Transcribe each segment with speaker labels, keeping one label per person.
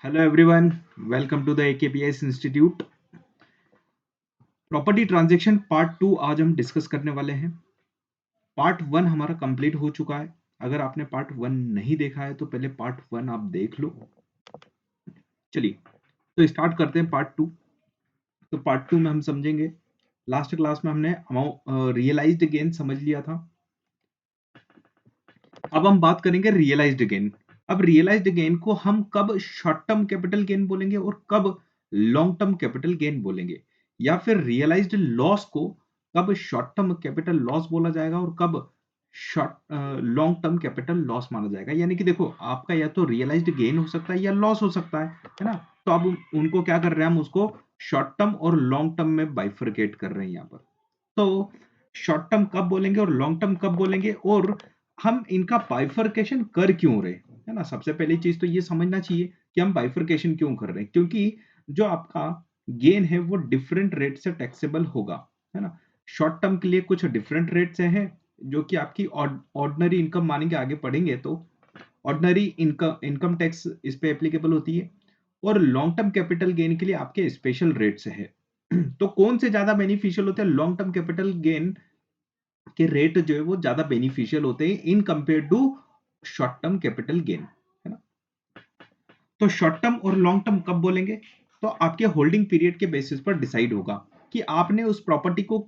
Speaker 1: Hello everyone, welcome to the AKPS institute. Property transaction part 2 आज हम discuss करने वाले हैं। पार्ट 1 हमारा कंप्लीट हो चुका है। अगर आपने पार्ट 1 नहीं देखा है तो पहले पार्ट 1 आप देख लो। चलिए तो स्टार्ट करते हैं पार्ट 2। तो पार्ट 2 में हम समझेंगे, लास्ट क्लास में हमने रियलाइज्ड गेन समझ लिया था। अब हम बात करेंगे रियलाइज्ड गेन। अब रियलाइज्ड गेन को हम कब शॉर्ट टर्म कैपिटल गेन बोलेंगे और कब लॉन्ग टर्म कैपिटल गेन बोलेंगे, या फिर रियलाइज्ड लॉस को कब शॉर्ट टर्म कैपिटल लॉस बोला जाएगा और कब short long term capital loss माना जाएगा। यानी कि देखो, आपका या तो रियलाइज्ड गेन हो सकता है या लॉस हो सकता है ना। तो अब उनको क्या कर रहे हैं, हम उसको शॉर्ट टर्म और लॉन्ग टर्म में बाइफरकेट कर रहे हैं यहाँ पर। तो शॉर्ट टर्म कब बोलेंगे और लॉन्ग टर्म कब बोलेंगे, और हम इनका बाइफरकेशन कर क्यों रहे, है ना। सबसे पहली चीज तो ये समझना चाहिए कि हम बाइफरकेशन क्यों कर रहे हैं, क्योंकि जो आपका गेन है वो डिफरेंट रेट से टैक्सेबल होगा, है ना। शॉर्ट टर्म के लिए कुछ डिफरेंट रेट से है, जो कि आपकी ऑर्डिनरी इनकम मानेंगे, आगे पढ़ेंगे तो ऑर्डिनरी इनकम टैक्स इस पे एप्लीकेबल होती है। और लॉन्ग टर्म कैपिटल गेन के लिए आपके स्पेशल रेट से है। तो कौन से ज्यादा बेनिफिशियल होते हैं, लॉन्ग टर्म कैपिटल गेन के रेट जो है वो ज्यादा बेनिफिशियल होते हैं in compare to short term capital gain, है ना। तो शॉर्ट टर्म और लॉन्ग टर्म कब बोलेंगे, तो आपके होल्डिंग पीरियड के बेसिस पर डिसाइड होगा कि आपने उस प्रॉपर्टी को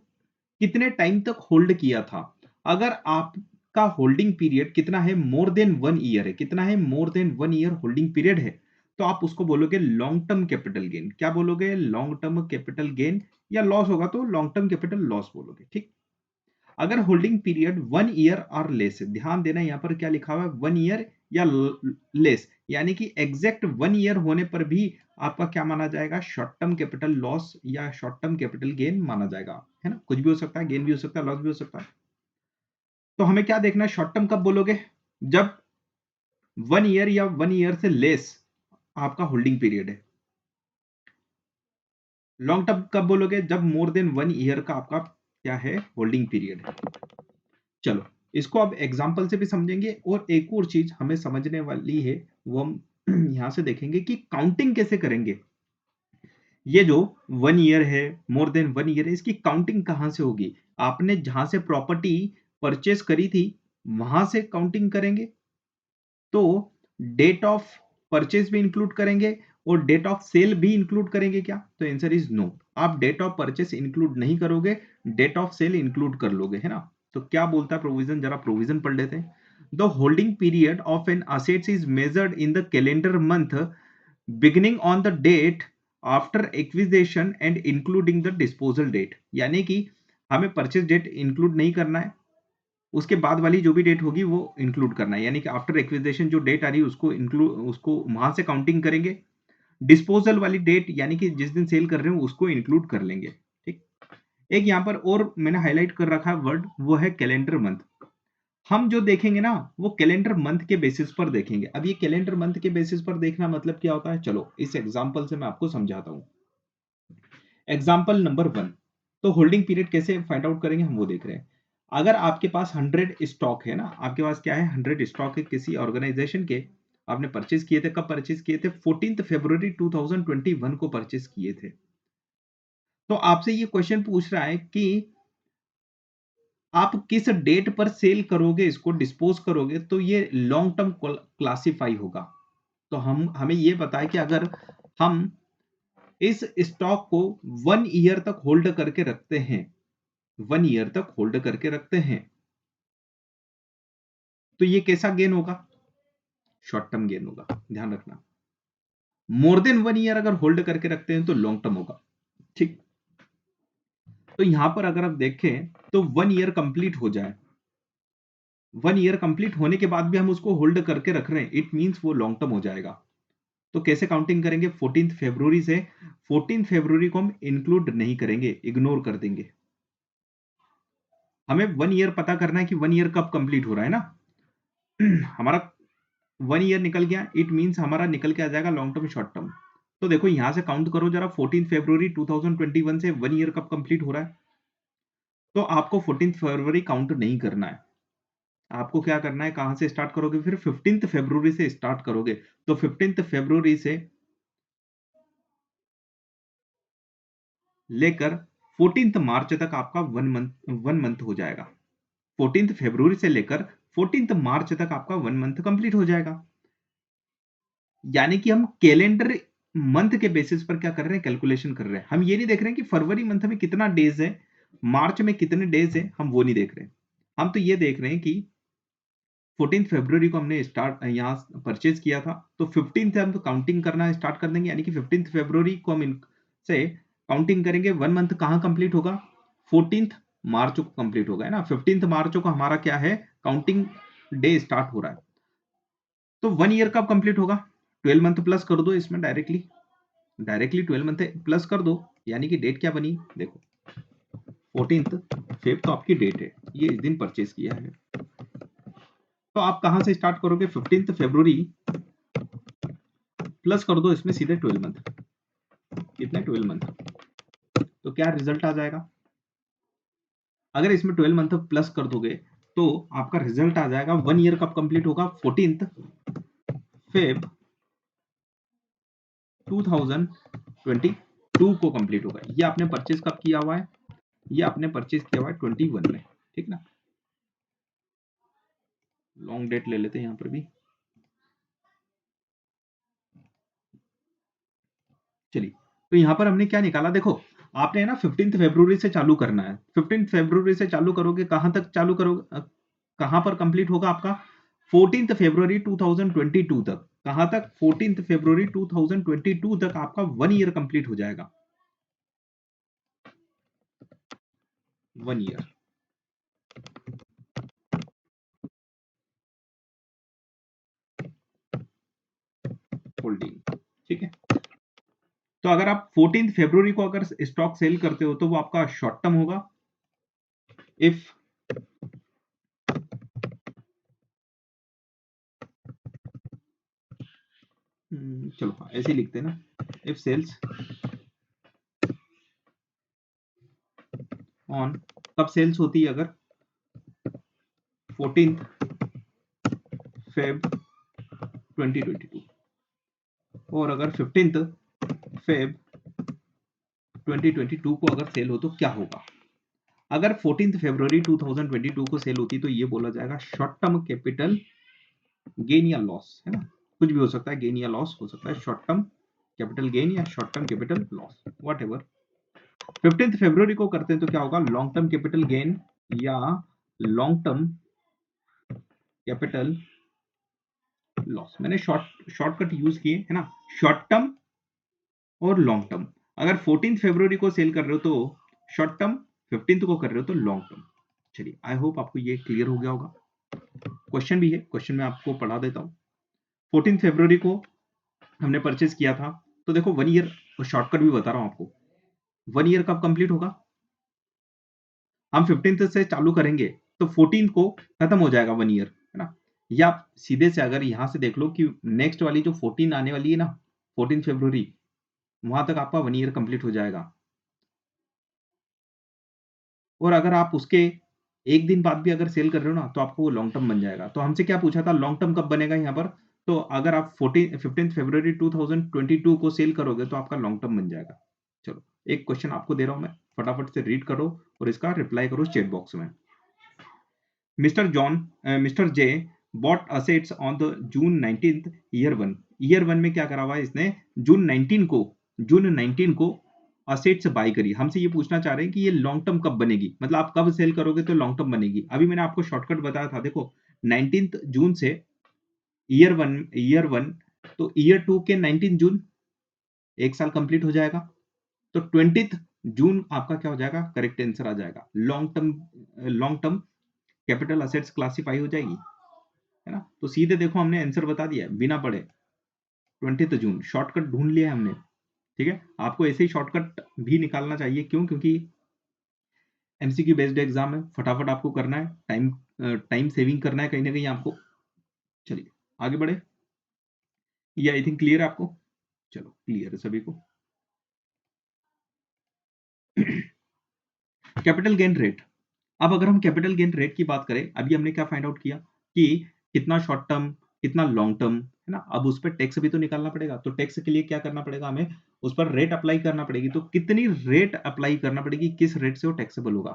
Speaker 1: कितने टाइम तक होल्ड किया था। अगर आपका होल्डिंग पीरियड कितना है, मोर देन 1 ईयर है, कितना है, more than 1 year holding period है, तो आप उसको बोलोगे लॉन्ग टर्म कैपिटल गेन। क्या बोलोगे, लॉन्ग टर्म कैपिटल गेन। या लॉस होगा तो लॉन्ग टर्म कैपिटल लॉस बोलोगे, ठीक। अगर होल्डिंग पीरियड 1 ईयर और लेस है, ध्यान देना यहाँ पर क्या लिखा हुआ है, 1 ईयर या लेस, यानी कि एग्जैक्ट 1 ईयर होने पर भी आपका क्या माना जाएगा, शॉर्ट टर्म कैपिटल लॉस या शॉर्ट टर्म कैपिटल गेन माना जाएगा, है ना। कुछ भी हो सकता है, गेन भी हो सकता है, लॉस भी हो सकता है। तो हमें क्या देखना है, शॉर्ट टर्म कब बोलोगे, जब 1 ईयर या 1 ईयर से लेस आपका होल्डिंग पीरियड है। लॉन्ग टर्म कब बोलोगे, जब मोर देन 1 ईयर का आपका क्या है, होल्डिंग पीरियड है। चलो, इसको अब एग्जाम्पल से भी समझेंगे, और एक और चीज हमें समझने वाली है, वो हम यहां से देखेंगे कि काउंटिंग कैसे करेंगे। ये जो 1 ईयर है, मोर देन 1 ईयर है, इसकी काउंटिंग कहां से होगी। आपने जहां से प्रॉपर्टी परचेस करी थी वहां से काउंटिंग करेंगे, तो डेट ऑफ परचेज भी इंक्लूड करेंगे और डेट ऑफ सेल भी इंक्लूड करेंगे क्या, तो आंसर इज नो। आप डेट ऑफ परचेस इंक्लूड नहीं करोगे, डेट ऑफ सेल इंक्लूड कर लोगे, है ना। तो क्या बोलता है प्रोविजन, जरा प्रोविजन पढ़ लेते हैं। The holding period of an assets is measured in the calendar month beginning on the date after acquisition and including the disposal date. यानी कि हमें परचेज डेट इंक्लूड नहीं करना है, उसके बाद वाली जो भी डेट होगी वो इंक्लूड करना है। यानी कि आफ्टर एक्विजिशन जो डेट आ रही है उसको इंक्लूड, उसको वहां से काउंटिंग करेंगे। डिस्पोजल वाली डेट यानी कि जिस दिन सेल कर रहे हो उसको इंक्लूड कर लेंगे, ठीक। एक यहाँ पर और मैंने हाईलाइट कर रखा है वर्ड, वो है कैलेंडर मंथ। हम जो देखेंगे ना वो कैलेंडर मंथ के बेसिस पर देखेंगे। अब ये कैलेंडर मंथ के बेसिस पर देखना मतलब क्या होता है, चलो इस एग्जाम्पल से मैं आपको समझाता हूँ। Example number 1। तो होल्डिंग पीरियड कैसे फाइंड आउट करेंगे हम वो देख रहे हैं। अगर आपके पास 100 स्टॉक है ना, आपके पास क्या है, 100 स्टॉक है किसी ऑर्गेनाइजेशन के, आपने परचेज किए थे, कब परचेज किए थे, 14 फरवरी 2021 को परचेज किए थे। तो आपसे ये क्वेश्चन पूछ रहा है कि आप किस डेट पर सेल करोगे, इसको डिस्पोज करोगे, तो ये लॉन्ग टर्म क्लासिफाई होगा। तो हम हमें ये पता है कि अगर हम इस स्टॉक को 1 ईयर तक होल्ड करके रखते हैं, 1 ईयर तक होल्ड करके रखते हैं, तो ये कैसा गेन होगा, शॉर्ट टर्म गेन होगा, ध्यान रखना। मोर देन 1 ईयर अगर होल्ड करके रखते हैं तो लॉन्ग टर्म होगा, ठीक। तो यहां पर अगर आप देखें तो 1 ईयर कंप्लीट हो जाए, 1 ईयर कंप्लीट होने के बाद भी हम उसको होल्ड करके रख रहे हैं, इट मींस वो लॉन्ग टर्म हो जाएगा। तो कैसे काउंटिंग करेंगे, 14 फरवरी से, 14 फरवरी को हम इंक्लूड नहीं करेंगे, इग्नोर कर देंगे। हमें 1 ईयर पता करना है कि 1 ईयर कब कंप्लीट हो रहा है ना। हमारा 1 ईयर निकल गया, इट मींस हमारा निकल के आ जाएगा लॉन्ग टर्म शॉर्ट टर्म। तो देखो यहां से काउंट करो जरा, 14 फरवरी 2021 से 1 ईयर कब कंप्लीट हो रहा है, तो आपको 14 फरवरी काउंट नहीं करना है। आपको क्या करना है, कहां से स्टार्ट करोगे, फिर 15 फरवरी से स्टार्ट करोगे। तो 15 फरवरी से लेकर 14 मार्च तक आपका 1 मंथ हो जाएगा। 14 फरवरी से लेकर 14 मार्च तक आपका 1 मंथ कंप्लीट हो जाएगा। यानी कि हम कैलेंडर मंथ के बेसिस पर क्या कर रहे हैं, कैलकुलेशन कर रहे हैं। हम ये नहीं देख रहे हैं कि फरवरी मंथ में कितना डेज है, मार्च में कितने डेज है, हम वो नहीं देख रहे हैं। हम तो ये देख रहे हैं कि 14 फरवरी को हमने स्टार्ट यहाँ परचेज किया था, तो 15 से हम तो काउंटिंग करना स्टार्ट कर देंगे। यानी कि 15 फरवरी को हम से काउंटिंग करेंगे। 1 मंथ कहाँ कंप्लीट होगा, 14 मार्च को कंप्लीट होगा, है ना। 15 मार्च को हमारा क्या है, काउंटिंग डे स्टार्ट हो रहा है। तो 1 ईयर कब कंप्लीट होगा, 12 मंथ प्लस कर दो इसमें, डायरेक्टली 12 मंथ प्लस कर दो। यानी कि डेट क्या बनी, देखो 14 फेब तो आपकी डेट है, ये इस दिन परचेज किया है। तो आप कहां से स्टार्ट करोगे, 15 फरवरी प्लस कर दो इसमें सीधे 12 मंथ, कितने 12 मंथ, तो क्या रिजल्ट आ जाएगा। अगर इसमें 12 मंथ प्लस कर दोगे तो आपका रिजल्ट आ जाएगा 1 ईयर कब कंप्लीट होगा, 14 फेब 2022 को कंप्लीट होगा। ये आपने परचेज कब किया हुआ है, ये आपने परचेज किया हुआ है 21 में, ठीक ना। लॉन्ग डेट ले लेते हैं यहाँ पर भी, चलिए। तो यहाँ पर हमने क्या निकाला, देखो आपने ना 15 फरवरी से चालू करना है। 15 फरवरी से चालू करोगे, कहां तक चालू करोगे, कहां पर कंप्लीट होगा आपका, 14 फरवरी 2022 तक। कहां तक, 14 फरवरी 2022 तक आपका 1 ईयर कंप्लीट हो जाएगा। 1 ईयर होल्डिंग, ठीक है। तो अगर आप 14 फरवरी को अगर स्टॉक सेल करते हो तो वो आपका शॉर्ट टर्म होगा। इफ चलो हाँ, ऐसे ही लिखते हैं ना, इफ सेल्स ऑन, कब सेल्स होती है, अगर 14 फेब 2022, और अगर 15 फेब 2022 को अगर सेल हो तो क्या होगा। अगर 14 फरवरी 2022 को सेल होती तो ये बोला जाएगा शॉर्ट टर्म कैपिटल गेन या लॉस, है ना। कुछ भी हो सकता है, गेन या लॉस हो सकता है, शॉर्ट टर्म कैपिटल गेन या short term capital loss, what ever. 15 फरवरी को करते हैं तो क्या होगा, लॉन्ग टर्म कैपिटल गेन या लॉन्ग टर्म कैपिटल लॉस। मैंने शॉर्टकट यूज किए, है ना, शॉर्ट टर्म और लॉन्ग टर्म। अगर 14 फरवरी को सेल कर रहे हो तो शॉर्ट टर्म, 15 को कर रहे हो तो लॉन्ग टर्म। चलिए, आई होप आपको ये क्लियर हो गया होगा। क्वेश्चन भी है, क्वेश्चन में आपको पढ़ा देता हूँ। 14 फरवरी को हमने परचेज किया था, तो देखो 1 ईयर, शॉर्टकट भी बता रहा हूँ आपको, 1 ईयर कब कंप्लीट होगा, हम 15 से चालू करेंगे तो 14 को खत्म हो जाएगा 1 ईयर, है ना। या सीधे से अगर यहाँ से देख लो कि नेक्स्ट वाली जो 14 आने वाली है ना, 14 फरवरी, वहां तक आपका 1 ईयर कंप्लीट हो जाएगा। और अगर आप उसके एक दिन बाद भी अगर सेल कर रहे हो ना तो आपको वो लॉन्ग टर्म बन जाएगा। तो हमसे क्या पूछा था, लॉन्ग टर्म कब बनेगा यहाँ पर, तो अगर आप 15 फरवरी 2022 को सेल करोगे तो आपका लॉन्ग टर्म बन जाएगा। चलो, एक क्वेश्चन आपको दे रहा हूं मैं, फटाफट से रीड करो और इसका रिप्लाई करो चैट बॉक्स में। Mister J bought assets on the June 19th year one में क्या करा हुआ है इसने, जून 19 को असेट्स बाय करी। हमसे ये पूछना चाह रहे हैं कि ये लॉन्ग टर्म कब बनेगी, मतलब आप कब सेल करोगे तो लॉन्ग टर्म बनेगी। अभी मैंने आपको शॉर्टकट बताया था, देखो 19 जून से ईयर वन, तो ईयर टू के 19 जून, एक साल कंप्लीट हो जाएगा। तो 20 जून आपका क्या हो जाएगा, करेक्ट आंसर आ जाएगा। Long term capital assets classify हो जाएगी, है ना। तो सीधे देखो हमने आंसर बता दिया बिना पढ़े, 20 जून, शॉर्टकट ढूंढ लिया हमने, ठीक है। आपको ऐसे ही शॉर्टकट भी निकालना चाहिए, क्यों, क्योंकि एमसीक्यू बेस्ड एग्जाम है, फटाफट आपको करना है, टाइम सेविंग करना है कहीं ना कहीं आपको। चलिए आगे बढ़े, ये आई थिंक क्लियर है आपको, चलो क्लियर है सभी को। कैपिटल गेन रेट, अब अगर हम कैपिटल गेन रेट की बात करें, अभी हमने क्या फाइंड आउट किया कि कितना शॉर्ट टर्म, कितना लॉन्ग टर्म, है ना? अब उस पे टैक्स भी तो निकालना पड़ेगा, तो टैक्स के लिए क्या करना पड़ेगा हमें? उस पर रेट अप्लाई करना पड़ेगी, तो कितनी रेट अप्लाई करना पड़ेगी, किस रेट से वो टैक्सेबल होगा?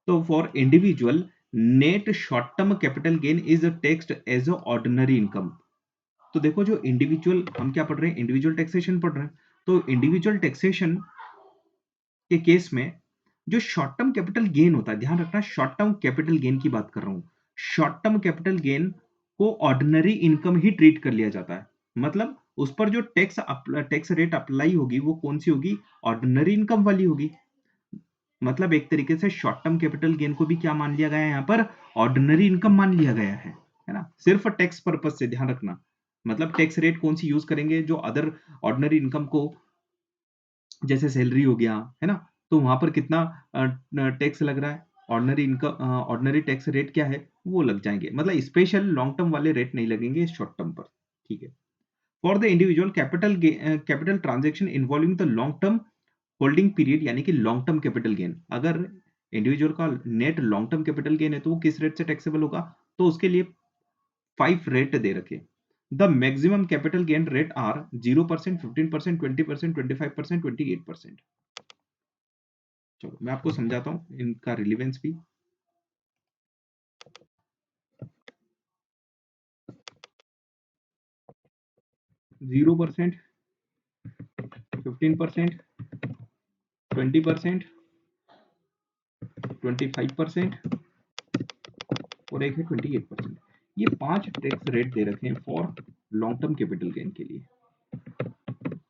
Speaker 1: तो for individual net short term capital gain is taxed as a ordinary income. तो देखो जो इंडिविजुअल हम क्या पढ़ रहे हैं, इंडिविजुअल टैक्सेशन पढ़ रहे हैं। तो इंडिविजुअल टैक्सेशन के केस में जो शॉर्ट टर्म कैपिटल गेन होता है, ध्यान रखना शॉर्ट टर्म कैपिटल गेन की बात कर रहा हूं। शॉर्ट टर्म कैपिटल गेन को ऑर्डिनरी इनकम ही ट्रीट कर लिया जाता है। मतलब उस पर जो टैक्स रेट अप्लाई होगी वो कौन सी होगी? ऑर्डिनरी इनकम वाली होगी। मतलब एक तरीके से शॉर्ट टर्म कैपिटल गेन को भी क्या मान लिया गया है यहाँ पर? ऑर्डिनरी इनकम मान लिया गया है ना? सिर्फ टैक्स पर्पज से ध्यान रखना। मतलब टैक्स रेट कौन सी यूज करेंगे? जो अदर ऑर्डिनरी इनकम को, जैसे सैलरी हो गया, है ना? तो वहां पर कितना टैक्स लग रहा है? Ordinary income, ordinary tax rate क्या है? वो लग जाएंगे। मतलब स्पेशल लॉन्ग टर्म वाले रेट नहीं लगेंगे शॉर्ट टर्म पर। ठीक है। For the individual capital transaction involving the long term holding period, यानी कि लॉन्ग टर्म कैपिटल गेन, अगर इंडिविजुअल का net long term capital gain है तो वो किस रेट से टैक्सेबल होगा? तो उसके लिए 5 रेट दे रखे। The maximum capital gain rate are 0%, 15%, 20%, 25%, 28%। चलो मैं आपको समझाता हूँ इनका रिलीवेंस भी। 0%, 15%, 20%, 25% और एक है 28%। ये 5 टैक्स रेट दे रखे हैं for long term capital gain के लिए।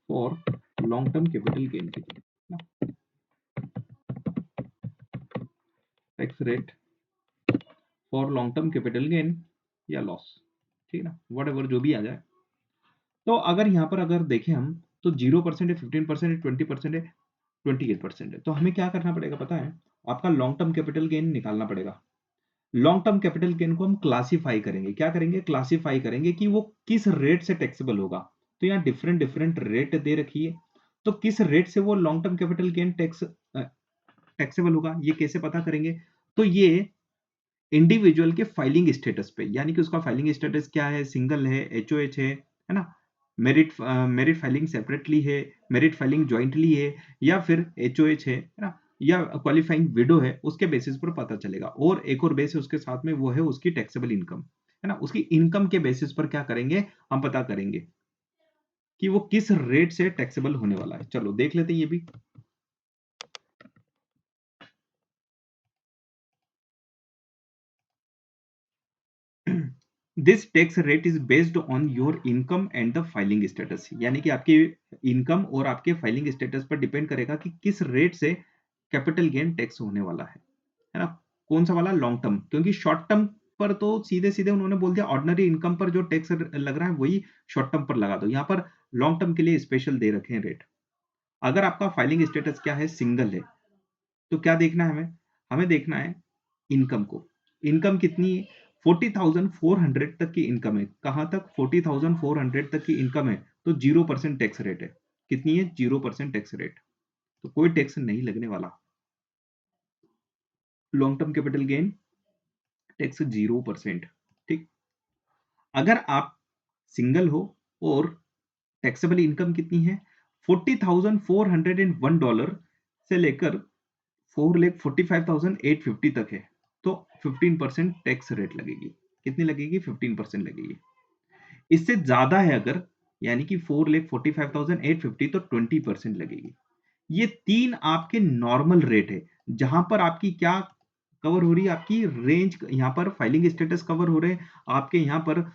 Speaker 1: For long term capital gain के लिए tax rate for long term capital gain या लॉस, ठीक है ना, वट जो भी आ जाए। तो अगर यहाँ पर अगर देखें हम, तो 0% है, 15% है, 20% है, 28% है। तो हमें क्या करना पड़ेगा पता है? आपका लॉन्ग टर्म कैपिटल गेन निकालना पड़ेगा। लॉन्ग टर्म कैपिटल गेन को हम क्लासिफाई करेंगे। क्या करेंगे? क्लासिफाई करेंगे कि वो किस रेट से टैक्सेबल होगा। तो यहाँ डिफरेंट डिफरेंट रेट दे रखी है, तो किस रेट से वो long term capital gain taxable होगा, ये कैसे पता करेंगे? तो ये इंडिविजुअल के फाइलिंग स्टेटस पे, यानी कि उसका फाइलिंग स्टेटस क्या है, सिंगल है, एचओएच है ना, मेरिट फाइलिंग सेपरेटली है, मेरिट फाइलिंग ज्वाइंटली है, या फिर एचओएच है ना, या क्वालिफाइंग विडो है, उसके बेसिस पर पता चलेगा। और एक और बेस है उसके साथ में, वो है उसकी टैक्सेबल इनकम, है ना। उसकी इनकम के बेसिस पर क्या करेंगे, हम पता करेंगे कि वो किस रेट से टैक्सेबल होने वाला है। चलो देख लेते हैं ये भी। This tax rate is based on your income and the filing status, यानी कि आपकी इनकम और आपके फाइलिंग स्टेटस पर डिपेंड करेगा कि किस रेट से कैपिटल गेन टैक्स होने वाला है ना। कौन सा वाला? Long term. क्योंकि शॉर्ट टर्म पर तो सीधे सीधे उन्होंने बोल दिया ऑर्डिनरी इनकम पर जो टैक्स लग रहा है वही शॉर्ट टर्म पर लगा दो। यहाँ पर लॉन्ग टर्म के लिए स्पेशल दे रखे हैं रेट। अगर आपका फाइलिंग स्टेटस क्या है, सिंगल है, तो क्या देखना है हमें? हमें देखना है इनकम को। इनकम कितनी है? 40,400 तक की इनकम है। कहां तक? 40,400 तक की इनकम है, तो 0% टैक्स रेट है। कितनी है? 0% टैक्स रेट। तो कोई टैक्स नहीं लगने वाला। Long term capital gain tax 0%। ठीक। अगर आप सिंगल हो और टैक्सेबल इनकम कितनी है? $40,401 से लेकर 4,45,850 तक है, तो 15% टैक्स रेट लगेगी। कितनी लगेगी? 15% लगेगी। इससे ज्यादा है अगर, यानी कि 4,45,850, तो 20% लगेगी। ये तीन आपके नॉर्मल रेट है, जहां पर आपकी क्या कवर हो रही है? आपकी रेंज, यहाँ पर फाइलिंग स्टेटस कवर हो रहे हैं आपके, यहाँ पर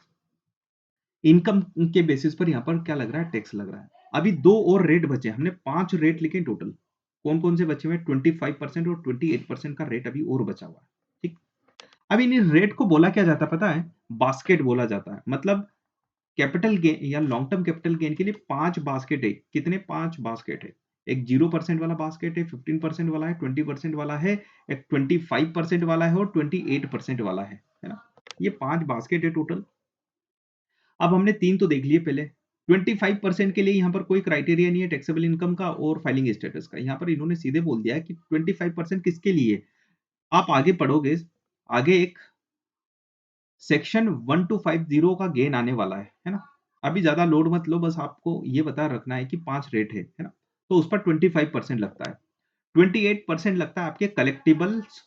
Speaker 1: इनकम के बेसिस पर यहाँ पर क्या लग रहा है? टैक्स लग रहा है। अभी दो और रेट बचे, हमने 5 रेट लिखे टोटल। कौन कौन से बचे हुए? 25% और 28% का रेट अभी और बचा हुआ है। ठीक। अब इन रेट को बोला क्या जाता है पता है? बास्केट बोला जाता है। मतलब कैपिटल गेन या लॉन्ग टर्म कैपिटल गेन के लिए 5 बास्केट है। कितने? 5 बास्केट है। एक 0% वाला बास्केट है, 15% वाला है, 20% वाला है, एक 25% वाला है और 28% वाला है ना। ये 5 बास्केट है टोटल। अब हमने 3 तो देख लिए पहले। 25% के लिए यहाँ पर कोई क्राइटेरिया नहीं है टैक्सेबल इनकम का और फाइलिंग स्टेटस का। यहाँ पर इन्होंने सीधे बोल दिया है कि 25% किसके लिए? आप आगे पढ़ोगे, आगे एक सेक्शन 1250 का गेन आने वाला है ना। अभी ज्यादा लोड मत लो, बस आपको ये बता रखना है कि 5 रेट है ना? तो उस पर 25% लगता है। 28% लगता है आपके कलेक्टिबल्स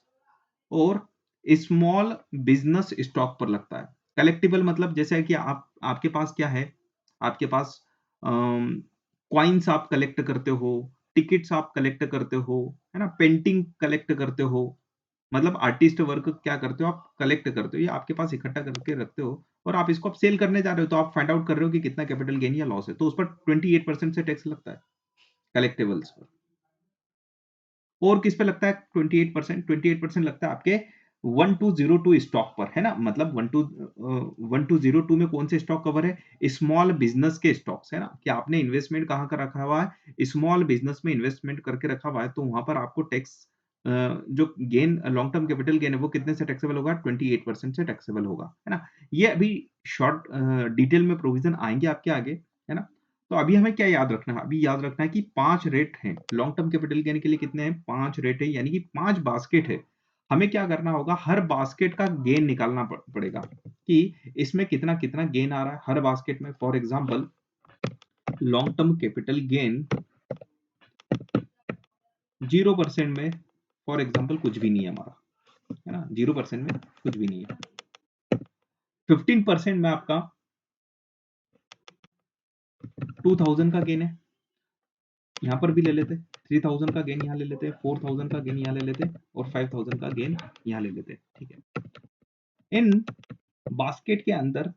Speaker 1: और स्मॉल बिजनेस स्टॉक पर लगता है। कलेक्टिबल मतलब जैसे कि आप आपके पास क्या है, आपके पास कॉइन्स आप कलेक्ट करते हो, टिकट्स आप कलेक्ट करते हो, है ना? पेंटिंग कलेक्ट करते हो, मतलब आर्टिस्ट वर्क क्या करते हो, आप कलेक्ट करते हो, ये आपके पास इकट्ठा करके रखते हो और आप इसको अब सेल करने जा रहे हो, तो आप फाइंड आउट कर रहे हो कि कितना कैपिटल गेन या लॉस है, तो उस पर 28% से टैक्स लगता है कलेक्टिबल्स पर। और किस पे लगता है 28%? 28% लगता है आपके 1202 स्टॉक पर, है ना? मतलब 1202 में कौन से स्टॉक कवर है? स्मॉल बिजनेस के स्टॉक्स, है ना? कि आपने इन्वेस्टमेंट कहाँ का रखा हुआ है? स्मॉल बिजनेस में इन्वेस्टमेंट करके रखा हुआ है, तो वहां पर आपको टैक्स जो gain long term capital gain है वो कितने से टैक्सेबल होगा? 28% से टैक्सेबल होगा, है ना? ये अभी शॉर्ट डिटेल में प्रोविजन आएंगे आपके आगे, है ना? तो अभी हमें क्या याद रखना है? अभी याद रखना है कि 5 रेट हैं। लॉन्ग टर्म कैपिटल गेन के लिए कितने हैं? 5 रेट है, यानी कि 5 बास्केट है। हमें क्या करना होगा? हर बास्केट का गेन निकालना पड़ेगा कि इसमें कितना-कितना गेन आ रहा है हर बास्केट में। For example long term capital gain 0% में फॉर एग्जांपल कुछ भी नहीं है हमारा, है ना? 0% में कुछ भी नहीं है। 15% में आपका 2000 का गेन है, यहाँ पर भी ले लेते, 3000 का गेन यहाँ ले लेते, 4000 का गेन यहाँ ले लेते और 5000 का गेन यहाँ ले लेते, ठीक है? इन बास्केट के अंदर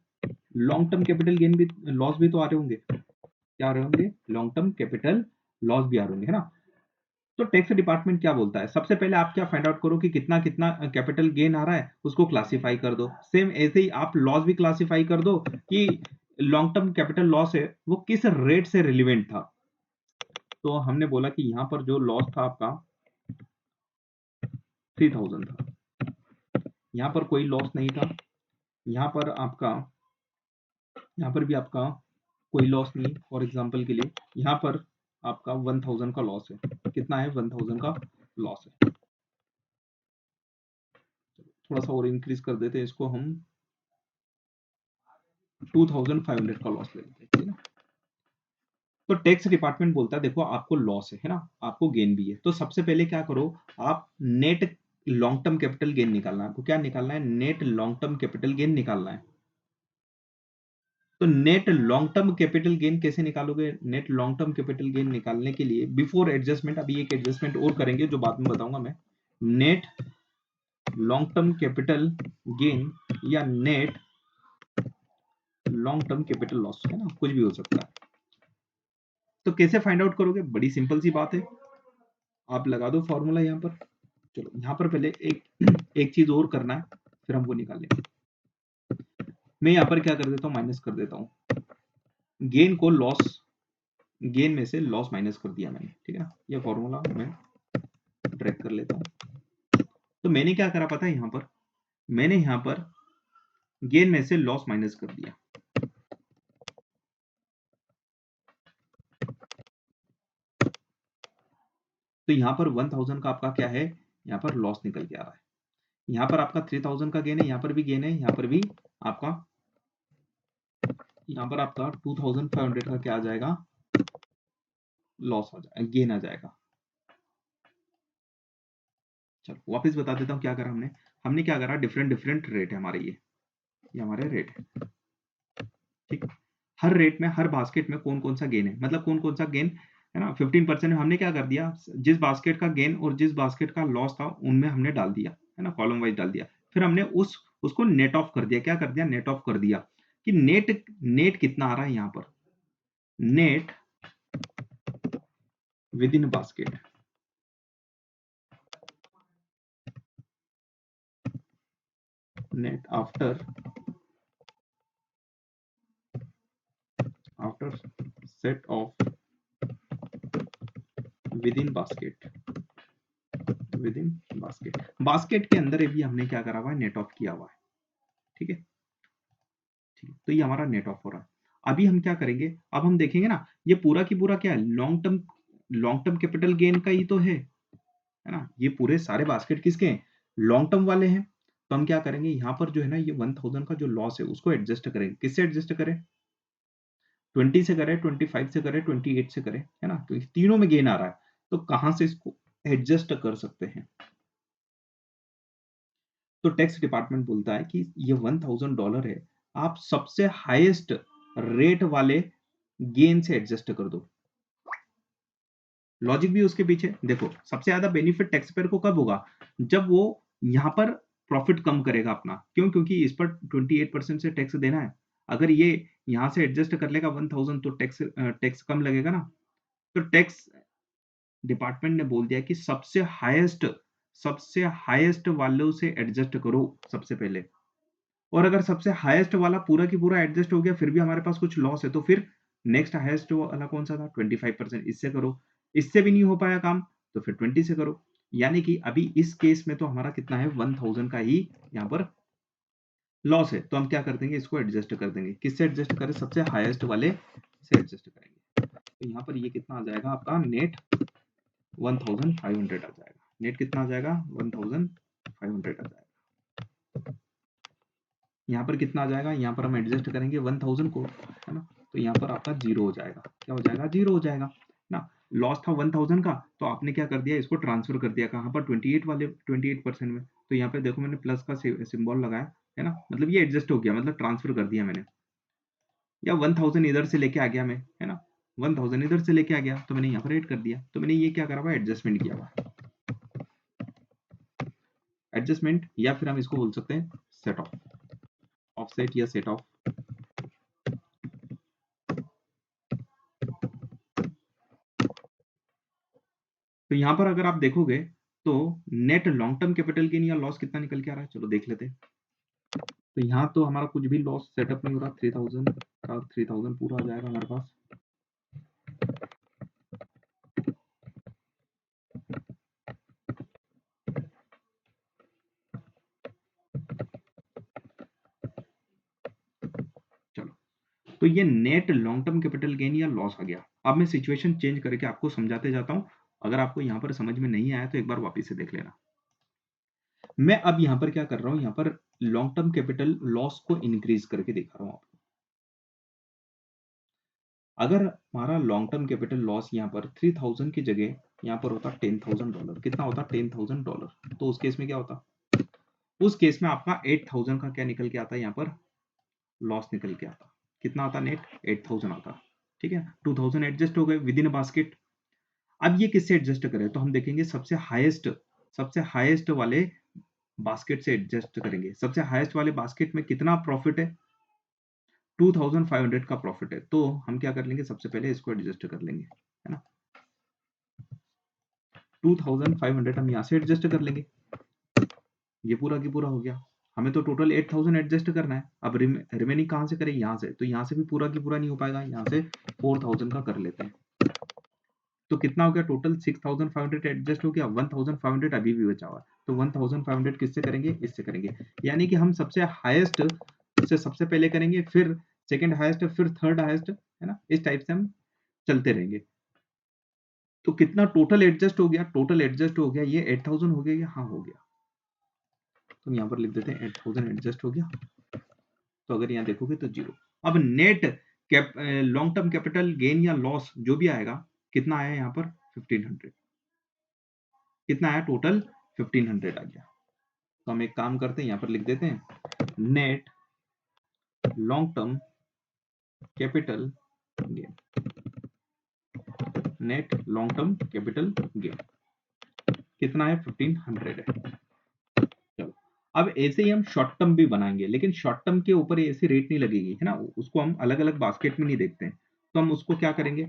Speaker 1: लॉन्ग टर्म कैपिटल गेन भी, लॉस भी तो आ रहे होंगे। क्या आ रहे होंगे? लॉन्ग टर्म कैपिटल लॉस भी आ रहे होंगे, है ना? तो टैक्स डिपार्टमेंट क्या बोलता है? सबसे पहले आप क्या फाइंड आउट करो कि कितना कितना कैपिटल गेन आ रहा है, उसको क्लासिफाई कर दो। सेम ऐसे ही आप लॉस भी क्लासिफाई कर दो कि लॉन्ग टर्म कैपिटल लॉस है वो किस रेट से रिलेवेंट था। तो हमने बोला कि यहाँ पर जो लॉस था आपका 3000 था, यहाँ पर कोई लॉस नहीं था, यहाँ पर आपका, यहाँ पर भी आपका कोई लॉस नहीं। फॉर एग्जांपल के लिए यहाँ पर आपका 1000 का लॉस है। कितना है? 1000 का लॉस है। थोड़ा सा और इंक्रीज कर देते हैं इसको हम, 2500 का लॉस ले लेते हैं, ठीक है ना? तो टैक्स डिपार्टमेंट बोलता है देखो आपको लॉस है ना? आपको गेन भी है, तो सबसे पहले क्या करो, आप net long term capital gain निकालना है। आपको क्या निकालना है? Net long term capital gain निकालना है। तो net long term capital gain कैसे निकालोगे? Net long term capital gain निकालने के लिए बिफोर एडजस्टमेंट, अभी एक एडजस्टमेंट और करेंगे जो बाद में बताऊंगा मैं। Net long term capital gain या net long term capital loss, है ना? कुछ भी हो सकता है। तो कैसे फाइंड आउट करोगे? बड़ी सिंपल सी बात है, आप लगा दो फॉर्मूला यहाँ पर। चलो यहाँ पर पहले एक एक चीज और करना है, फिर हम वो निकाल लेंगे। मैं यहाँ पर क्या कर देता हूँ? माइनस कर देता हूँ गेन को, लॉस, गेन में से लॉस माइनस कर दिया मैंने, ठीक है ना? ये फॉर्मूला मैं ट्रैक कर लेता हूँ। तो मैंने क्या करा पता है? यहाँ पर मैंने यहाँ पर गेन में से लॉस माइनस कर दिया, तो यहाँ पर 1000 का आपका क्या है? यहाँ पर लॉस निकल के आ रहा है। यहाँ पर आपका 3000 का गेन है, यहाँ पर भी गेन है, यहाँ पर भी आपका, यहाँ पर आपका 2500 का क्या आ जाएगा? लॉस आ जाएगा, गेन आ जाएगा। चलो वापस बता देता हूँ क्या करा हमने। हमने क्या करा? डिफरेंट डिफरेंट रेट है हमारे, ये हमारे रेट है, ठीक। हर रेट में, हर बास्केट में कौन कौन सा गेन है, मतलब कौन कौन सा गेन है ना? 15% में हमने क्या कर दिया? जिस बास्केट का गेन और जिस बास्केट का लॉस था उनमें हमने डाल दिया, है ना? कॉलम वाइज डाल दिया। फिर हमने उसको नेट ऑफ कर दिया। क्या कर दिया? नेट ऑफ कर दिया कि नेट नेट कितना आ रहा है यहाँ पर? Net with in basket, net after after set of with in basket, with in basket, basket के अंदर भी हमने क्या करा हुआ है? नेट ऑफ किया हुआ है, ठीक है? ठीक है, तो ये हमारा नेट ऑफ हो रहा है। अभी हम क्या करेंगे? अब हम देखेंगे ना, ये पूरा की पूरा क्या है? लॉन्ग टर्म कैपिटल गेन का ही तो है ना? ये पूरे सारे बास्केट किसके हैं? लॉन्ग टर्म वाले हैं। तो हम क्या करेंगे? यहाँ पर जो है ना, ये 1000 का जो लॉस है उसको एडजस्ट करेंगे। किससे एडजस्ट करें? 20 से करें, 25 से करें, 28 से करें, है ना, तो तीनों में गेन आ रहा है, तो कहां से इसको एडजस्ट कर सकते हैं? तो टैक्स डिपार्टमेंट बोलता है कि ये $1000 है, आप सबसे हाईएस्ट रेट वाले गेन से एडजस्ट कर दो। लॉजिक भी उसके पीछे देखो, सबसे ज्यादा बेनिफिट टैक्स पेयर को कब होगा? जब वो यहाँ पर प्रॉफिट कम करेगा अपना। क्यों? क्योंकि इस पर 28% से टैक्स देना है। अगर ये यहाँ से एडजस्ट कर लेगा 1000, तो टैक्स टैक्स कम लगेगा ना। तो टैक्स डिपार्टमेंट ने बोल दिया कि सबसे हाईएस्ट वालों से एडजस्ट करो सबसे पहले। और अगर सबसे हाईएस्ट वाला पूरा की पूरा एडजस्ट हो गया, फिर भी हमारे पास कुछ लॉस है, तो फिर नेक्स्ट हाईएस्ट वाला कौन सा था? 25%, इससे करो। इससे भी नहीं हो पाया काम, तो फिर 20 से करो। यानी कि अभी इस केस में तो हमारा कितना है? 1000 का ही यहाँ पर लॉस है, तो हम क्या कर देंगे? इसको एडजस्ट कर देंगे। किससे एडजस्ट करें? सबसे हाईएस्ट वाले से एडजस्ट करेंगे। तो यहाँ पर ये कितना आ जाएगा आपका? नेट 1500 आ जाएगा। नेट कितना आ जाएगा? 1500 आ जाएगा। यहाँ पर कितना आ जाएगा? यहाँ पर हम एडजस्ट करेंगे 1000 को, है ना, तो यहाँ पर आपका जीरो हो जाएगा। क्या हो जाएगा? जीरो हो जाएगा ना। लॉस था 1000 का, तो आपने क्या कर दिया? इसको ट्रांसफर कर दिया कहाँ पर? 28 वाले 28% में। तो यहाँ पे देखो मैंने प्लस का सिंबल लगाया, है ना, मतलब ये एडजस्ट हो गया, मतलब ट्रांसफर कर दिया मैंने। या 1000 इधर से लेके आ गया मैं, है ना, 1000 इधर से लेके आ गया, तो मैंने यहाँ पर ऐड कर दिया। तो मैंने ये क्या करा हुआ? एडजस्टमेंट किया हुआ। एडजस्टमेंट, या फिर हम इसको बोल सकते हैं सेट ऑफ, ऑफसेट या सेट ऑफ। तो यहाँ पर अगर आप देखोगे तो net long term capital gain या लॉस कितना निकल के आ रहा है? चलो देख लेते हैं। तो यहाँ तो हमारा कुछ भी लॉस सेटअप नहीं हो रहा। 3000 का 3000 पूरा आ जाएगा हमारे पास। चलो, तो ये net long term capital gain या लॉस आ गया। अब मैं सिचुएशन चेंज करके आपको समझाते जाता हूँ। अगर आपको यहाँ पर समझ में नहीं आया तो एक बार वापस से देख लेना। मैं अब यहाँ पर क्या कर रहा हूँ? यहाँ पर लॉन्ग टर्म कैपिटल लॉस को इंक्रीज करके दिखा रहा हूँ आपको। अगर हमारा लॉन्ग टर्म कैपिटल लॉस यहाँ पर 3000 की जगह यहाँ पर होता $10,000, कितना होता? $10,000। तो उस केस में क्या होता? उस केस में आपका 8000 का क्या निकल के आता है? यहाँ पर लॉस निकल के आता। कितना आता? नेट 8000 आता। ठीक है, 2000 एडजस्ट हो गए विद इन बास्केट। अब ये किससे एडजस्ट करें? तो हम देखेंगे सबसे हाईएस्ट वाले बास्केट से एडजस्ट करेंगे। सबसे हाईएस्ट वाले बास्केट में कितना प्रॉफिट है? 2500 का प्रॉफिट है। तो हम क्या कर लेंगे? सबसे पहले इसको एडजस्ट कर लेंगे, है ना। 2500 हम यहाँ से एडजस्ट कर लेंगे। ये पूरा की पूरा हो गया। हमें तो टोटल 8000 एडजस्ट करना है। अब रिमेनिंग कहाँ से करें? यहाँ से। तो यहाँ से भी पूरा की पूरा नहीं हो पाएगा, यहाँ से 4000 का कर लेते हैं। तो कितना हो गया? टोटल 6500 एडजस्ट हो गया। 1500 अभी भी बचा हुआ है, तो 1500 किससे करेंगे? इससे करेंगे। यानी कि हम सबसे हाईएस्ट से सबसे पहले करेंगे, फिर सेकंड हाईएस्ट, फिर थर्ड हाईएस्ट, है ना। इस टाइप से हम चलते रहेंगे। तो कितना टोटल एडजस्ट हो गया? टोटल एडजस्ट हो गया ये 8000 हो गया, ये हाँ हो गया। तो यहाँ पर लिख देते हैं 8000 एडजस्ट हो गया। तो अगर यहाँ देखोगे तो जीरो। अब net long term capital gain या लॉस जो भी आएगा, कितना आया यहाँ पर? 1500। कितना आया? टोटल 1500 आ गया। तो हम एक काम करते हैं, यहाँ पर लिख देते हैं net long term capital gain. Net long term capital gain कितना है? 1500 है। चलो, अब ऐसे ही हम शॉर्ट टर्म भी बनाएंगे, लेकिन शॉर्ट टर्म के ऊपर ऐसी रेट नहीं लगेगी, है ना। उसको हम अलग अलग बास्केट में नहीं देखते हैं। तो हम उसको क्या करेंगे?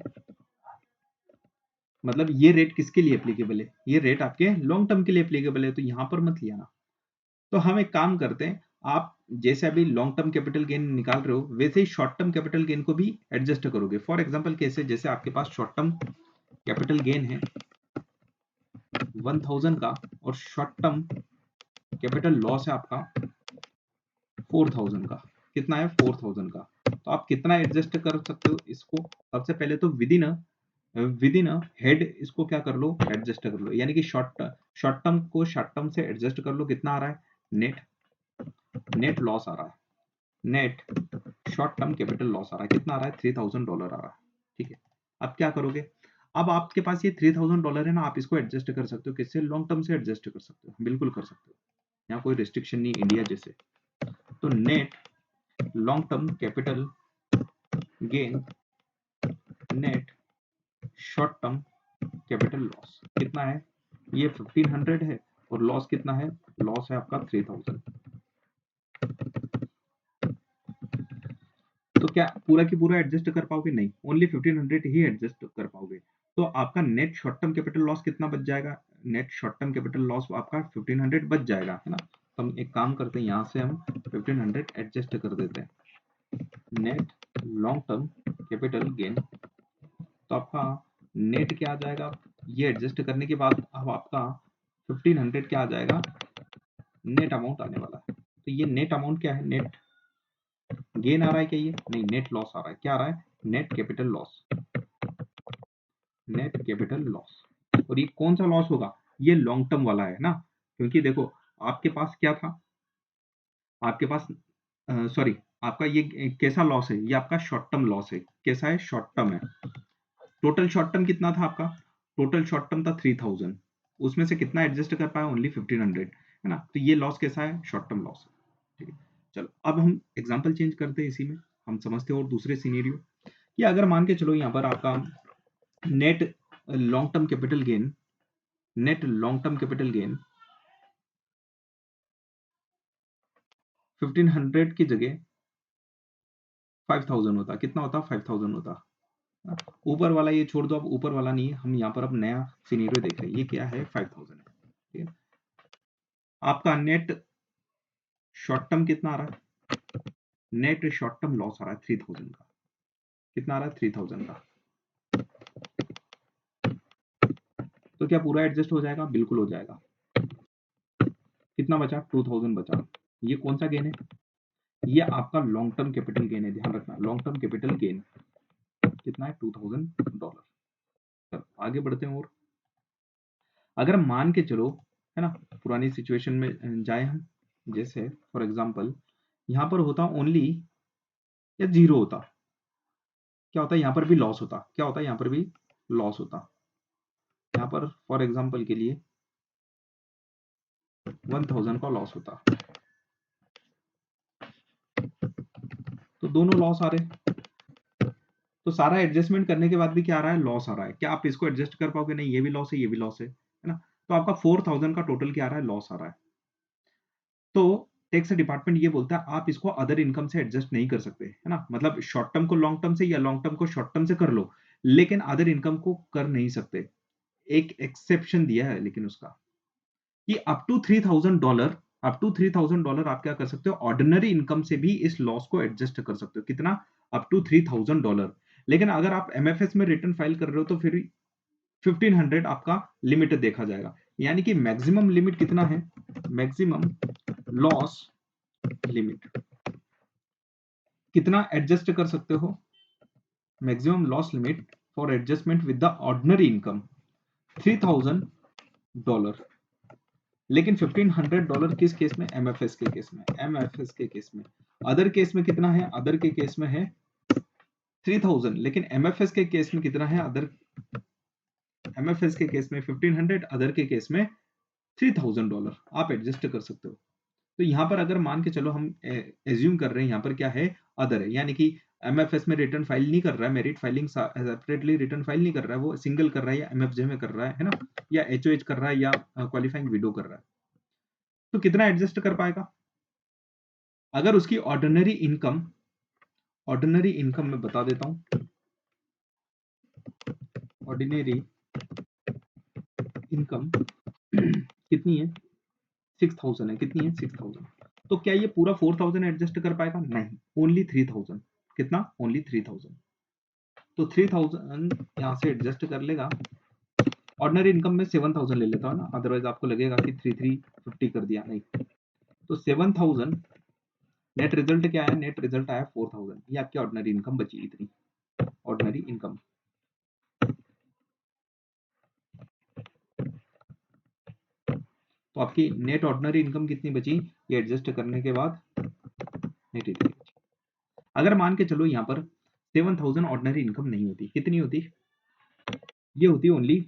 Speaker 1: मतलब ये रेट किसके लिए एप्लीकेबल है? ये रेट आपके लॉन्ग टर्म के लिए एप्लीकेबल है, तो यहाँ पर मत लिया ना। तो हम एक काम करते हैं, आप जैसे अभी लॉन्ग टर्म कैपिटल गेन निकाल रहे हो, वैसे ही शॉर्ट टर्म कैपिटल गेन को भी एडजस्ट करोगे। फॉर एग्जांपल कैसे? जैसे आपके पास शॉर्ट टर्म कैपिटल गेन है 1000 का, और शॉर्ट टर्म कैपिटल लॉस है आपका 4000 का। कितना है? 4000 का। तो आप कितना एडजस्ट कर सकते हो इसको? सबसे पहले तो विद इन हेड इसको क्या कर लो? एडजस्ट कर लो। यानी कि शॉर्ट टर्म को शॉर्ट टर्म से एडजस्ट कर लो। कितना आ रहा है? नेट लॉस आ रहा है। Net short term capital loss आ रहा है, कितना आ रहा है, $3000 आ रहा है। ठीक है, अब क्या करोगे, अब आपके पास ये $3000 है ना, आप इसको एडजस्ट कर सकते हो, किससे, लॉन्ग टर्म से एडजस्ट कर सकते हो, बिल्कुल कर सकते हो, यहाँ कोई रिस्ट्रिक्शन नहीं इंडिया जैसे। तो net long term capital gain, net short term capital loss कितना है, ये 1500 है, और लॉस कितना है, लॉस है आपका 3000। तो क्या पूरा की पूरा एडजस्ट कर पाओगे, नहीं, ओनली 1500 ही एडजस्ट कर पाओगे। तो आपका net short term capital loss कितना बच जाएगा, net short term capital loss आपका 1500 बच जाएगा, है ना। तो हम एक काम करते हैं, यहाँ से हम 1500 एडजस्ट कर देते हैं, net long term capital gain. तो आपका नेट क्या आ जाएगा, ये एडजस्ट करने के बाद अब आपका 1500 क्या आ जाएगा, नेट अमाउंट आने वाला है। तो ये नेट अमाउंट क्या है, नेट गेन आ रहा है क्या, ये नहीं, नेट लॉस आ रहा है, क्या आ रहा है, net capital loss, net capital loss. और ये कौन सा लॉस होगा, ये लॉन्ग टर्म वाला है ना, क्योंकि देखो आपके पास क्या था, आपके पास सॉरी, आपका ये कैसा लॉस है, ये आपका शॉर्ट टर्म लॉस है, कैसा है, शॉर्ट टर्म है। टोटल शॉर्ट टर्म कितना था आपका, टोटल शॉर्ट टर्म था 3000, उसमें से कितना एडजस्ट कर पाया, ओनली 1500, है ना। तो ये लॉस कैसा है, शॉर्ट टर्म लॉस। ठीक है, चलो अब हम एग्जांपल चेंज करते हैं, इसी में हम समझते हैं और दूसरे सिनेरियो, कि अगर मान के चलो यहाँ पर आपका net long term capital gain, net long term capital gain 1500 की जगह 5000 होता, कितना होता, 5000 होता। ऊपर वाला ये छोड़ दो, अब ऊपर वाला नहीं है, हम यहाँ पर अब नया सिनेरियो देख रहे हैं, ये क्या है, 5000 है। ठीक है, आपका नेट शॉर्ट टर्म कितना आ रहा है, नेट शॉर्ट टर्म लॉस आ रहा है 3000 का, कितना आ रहा है, 3000 का। तो क्या पूरा एडजस्ट हो जाएगा, बिल्कुल हो जाएगा। कितना बचा, 2000 बचा। ये कौन सा गेन है, ये आपका लॉन्ग टर्म कैपिटल गेन है, ध्यान रखना, लॉन्ग टर्म कैपिटल गेन कितना है, $2000। चलो आगे बढ़ते हैं, और अगर मान के चलो, है ना, पुरानी सिचुएशन में जाए हम, जैसे फॉर एग्जांपल यहाँ पर होता ओनली, या जीरो होता, क्या होता है, यहाँ पर भी लॉस होता, क्या होता है, यहाँ पर भी लॉस होता, यहाँ पर फॉर एग्जांपल के लिए 1000 का लॉस होता, तो दोनों लॉस आ रहे, तो सारा एडजस्टमेंट करने के बाद भी क्या आ रहा है, लॉस आ रहा है, क्या आप इसको एडजस्ट कर पाओगे, नहीं, ये भी लॉस है, ये भी लॉस है ना। तो आपका 4000 का टोटल क्या आ रहा है, लॉस आ रहा है। तो टैक्स डिपार्टमेंट ये बोलता है आप इसको अदर इनकम से एडजस्ट नहीं कर सकते, है ना, मतलब शॉर्ट टर्म को लॉन्ग टर्म से या लॉन्ग टर्म को शॉर्ट टर्म से कर लो, लेकिन अदर इनकम को कर नहीं सकते। एक एक्सेप्शन दिया है लेकिन उसका, कि अप टू $3000 आप क्या कर सकते हो, ऑर्डिनरी इनकम से भी इस लॉस को एडजस्ट कर सकते हो, कितना, अप टू $3000। लेकिन अगर आप एमएफएस में रिटर्न फाइल कर रहे हो तो फिर 1500 आपका लिमिट देखा जाएगा, यानी कि मैक्सिमम लिमिट कितना है, मैक्सिमम लॉस लिमिट कितना एडजस्ट कर सकते हो, maximum loss limit for adjustment with the ordinary income $3000। लेकिन $1500 किस केस में, एमएफएस के केस में, एमएफएस के केस में। अदर केस में कितना है, अदर के केस में है 3000, लेकिन एमएफएस के केस में कितना है, अदर एमएफएस के केस में 1500, अदर के केस में $3000 आप एडजस्ट कर सकते हो। तो यहाँ पर अगर मान के चलो हम एज्यूम कर रहे हैं, यहाँ पर क्या है, अदर है, यानी कि एमएफएस में रिटर्न फाइल नहीं कर रहा है, merit filing separately return file नहीं कर रहा है, वो सिंगल कर रहा है, या एमएफजे में कर रहा है ना, या एचओएच कर रहा है, या क्वालिफाइंग विडो कर रहा है, तो कितना एडजस्ट कर पाएगा, अगर उसकी ऑर्डिनरी इनकम मैं बता देता हूं, ऑर्डिनरी इनकम कितनी है, 6000 है, कितनी है, 6000। तो क्या ये पूरा 4000 एडजस्ट कर पाएगा, नहीं, ओनली 3000, कितना, ओनली 3000। तो 3000 यहाँ से एडजस्ट कर लेगा, ऑर्डिनरी इनकम में 7000 ले लेता हूँ ना, अदरवाइज आपको लगेगा कि 3350 कर दिया, नहीं। तो 7000, नेट रिजल्ट क्या है, नेट रिजल्ट आया 4000, ये आपकी ऑर्डिनरी इनकम बची, इतनी ऑर्डिनरी इनकम। तो आपकी नेट ऑर्डिनरी इनकम कितनी बची, ये एडजस्ट करने के बाद नेट इतनी बची। अगर मान के चलो यहाँ पर 7,000 ऑर्डिनरी इनकम नहीं होती, कितनी होती, ये होती ओनली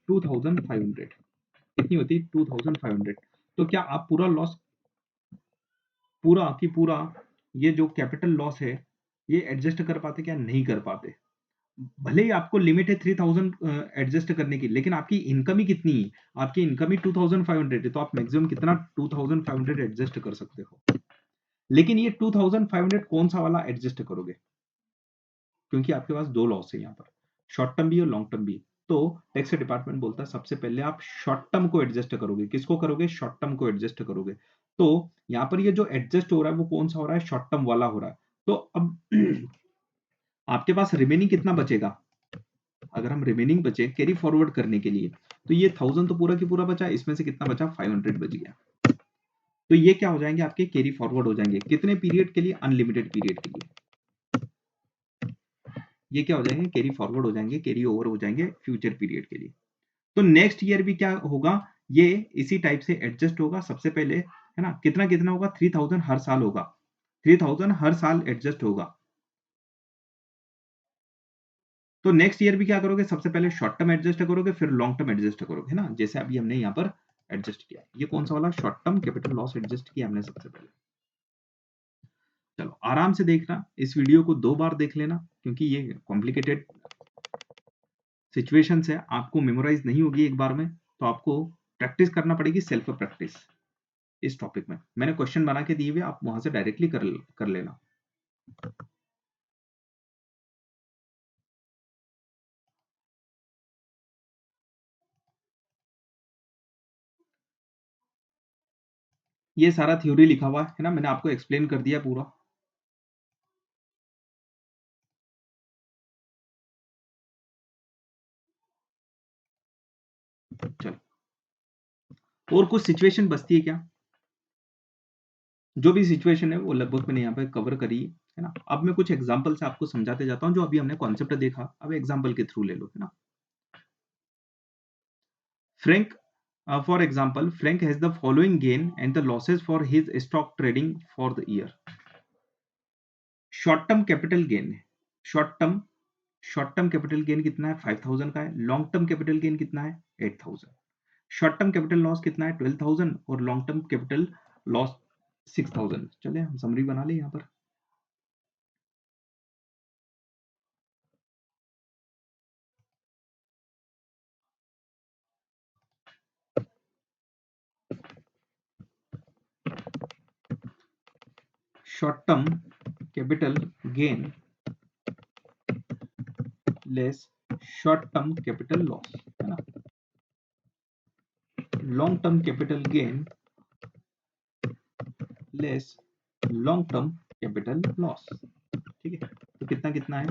Speaker 1: 2,500, कितनी होती 2,500। तो क्या आप पूरा लॉस, पूरा की पूरा ये जो कैपिटल लॉस है ये एडजस्ट कर पाते, क्या नहीं कर पाते। भले ही आपको लिमिट है 3,000 एडजस्ट करने की, लेकिन आपकी इनकम ही कितनी है, आपकी इनकम ही 2,500 है, तो आप मैक्सिमम कितना 2,500 एडजस्ट कर सकते हो। लेकिन ये 2,500 कौन सा वाला एडजस्ट करोगे, क्योंकि आपके पास दो लॉस है यहाँ पर, शॉर्ट टर्म भी और लॉन्ग टर्म भी। तो टैक्स डिपार्टमेंट बोलता है सबसे पहले आप शॉर्ट टर्म को एडजस्ट करोगे, किसको करोगे, शॉर्ट टर्म को एडजस्ट करोगे। तो यहाँ पर ये जो एडजस्ट हो रहा है वो कौन सा हो रहा है, शॉर्ट टर्म वाला हो रहा है। तो अब आपके पास रिमेनिंग कितना बचेगा, अगर हम रिमेनिंग बचे कैरी फॉरवर्ड करने के लिए, तो ये 1,000 तो पूरा की पूरा बचा, इसमें से कितना बचा, 500 बच गया। तो ये क्या हो जाएंगे, आपके कैरी फॉरवर्ड हो जाएंगे, कितने पीरियड के लिए, अनलिमिटेड पीरियड के लिए। ये क्या हो जाएंगे, कैरी फॉरवर्ड हो जाएंगे, कैरी ओवर हो जाएंगे फ्यूचर पीरियड के लिए। तो नेक्स्ट ईयर भी क्या होगा, ये इसी टाइप से एडजस्ट होगा। सबसे पहले है ना, कितना कितना होगा, 3,000 हर साल होगा, 3,000 हर साल एडजस्ट होगा। तो नेक्स्ट ईयर भी क्या करोगे, सबसे पहले शॉर्ट टर्म एडजस्ट करोगे, फिर लॉन्ग टर्म एडजस्ट करोगे, है ना, जैसे अभी हमने यहाँ पर एडजस्ट किया। ये कौन सा वाला, short term capital loss adjust किया हमने सबसे पहले। चलो आराम से देखना, इस वीडियो को 2 बार देख लेना, क्योंकि ये कॉम्प्लिकेटेड सिचुएशन है, आपको मेमोराइज नहीं होगी एक बार में, तो आपको प्रैक्टिस करना पड़ेगी, सेल्फ प्रैक्टिस। इस टॉपिक में मैंने क्वेश्चन बना के दिए हुए, आप वहां से डायरेक्टली कर लेना। ये सारा थ्योरी लिखा हुआ है ना, मैंने आपको एक्सप्लेन कर दिया पूरा। चलो, और कुछ सिचुएशन बचती है क्या, जो भी सिचुएशन है वो लगभग मैंने यहाँ पे कवर करी है ना। अब मैं कुछ एग्जांपल से आपको समझाते जाता हूँ, जो अभी हमने कॉन्सेप्ट देखा, अब एग्जांपल के थ्रू ले लो, है ना। Frank, for example, Frank has the following gain and the losses for his stock trading for the year. Short term capital gain है, short term short term capital gain कितना है, 5,000 का है। लॉन्ग टर्म कैपिटल गेन कितना है, 8,000। Short term capital loss कितना है, 12,000, और लॉन्ग टर्म कैपिटल लॉस 6,000। चलिए हम समरी बना ले यहाँ पर। Short term capital gain less short term capital loss, है ना। Long term capital gain less long term capital loss, ठीक है। तो कितना कितना है,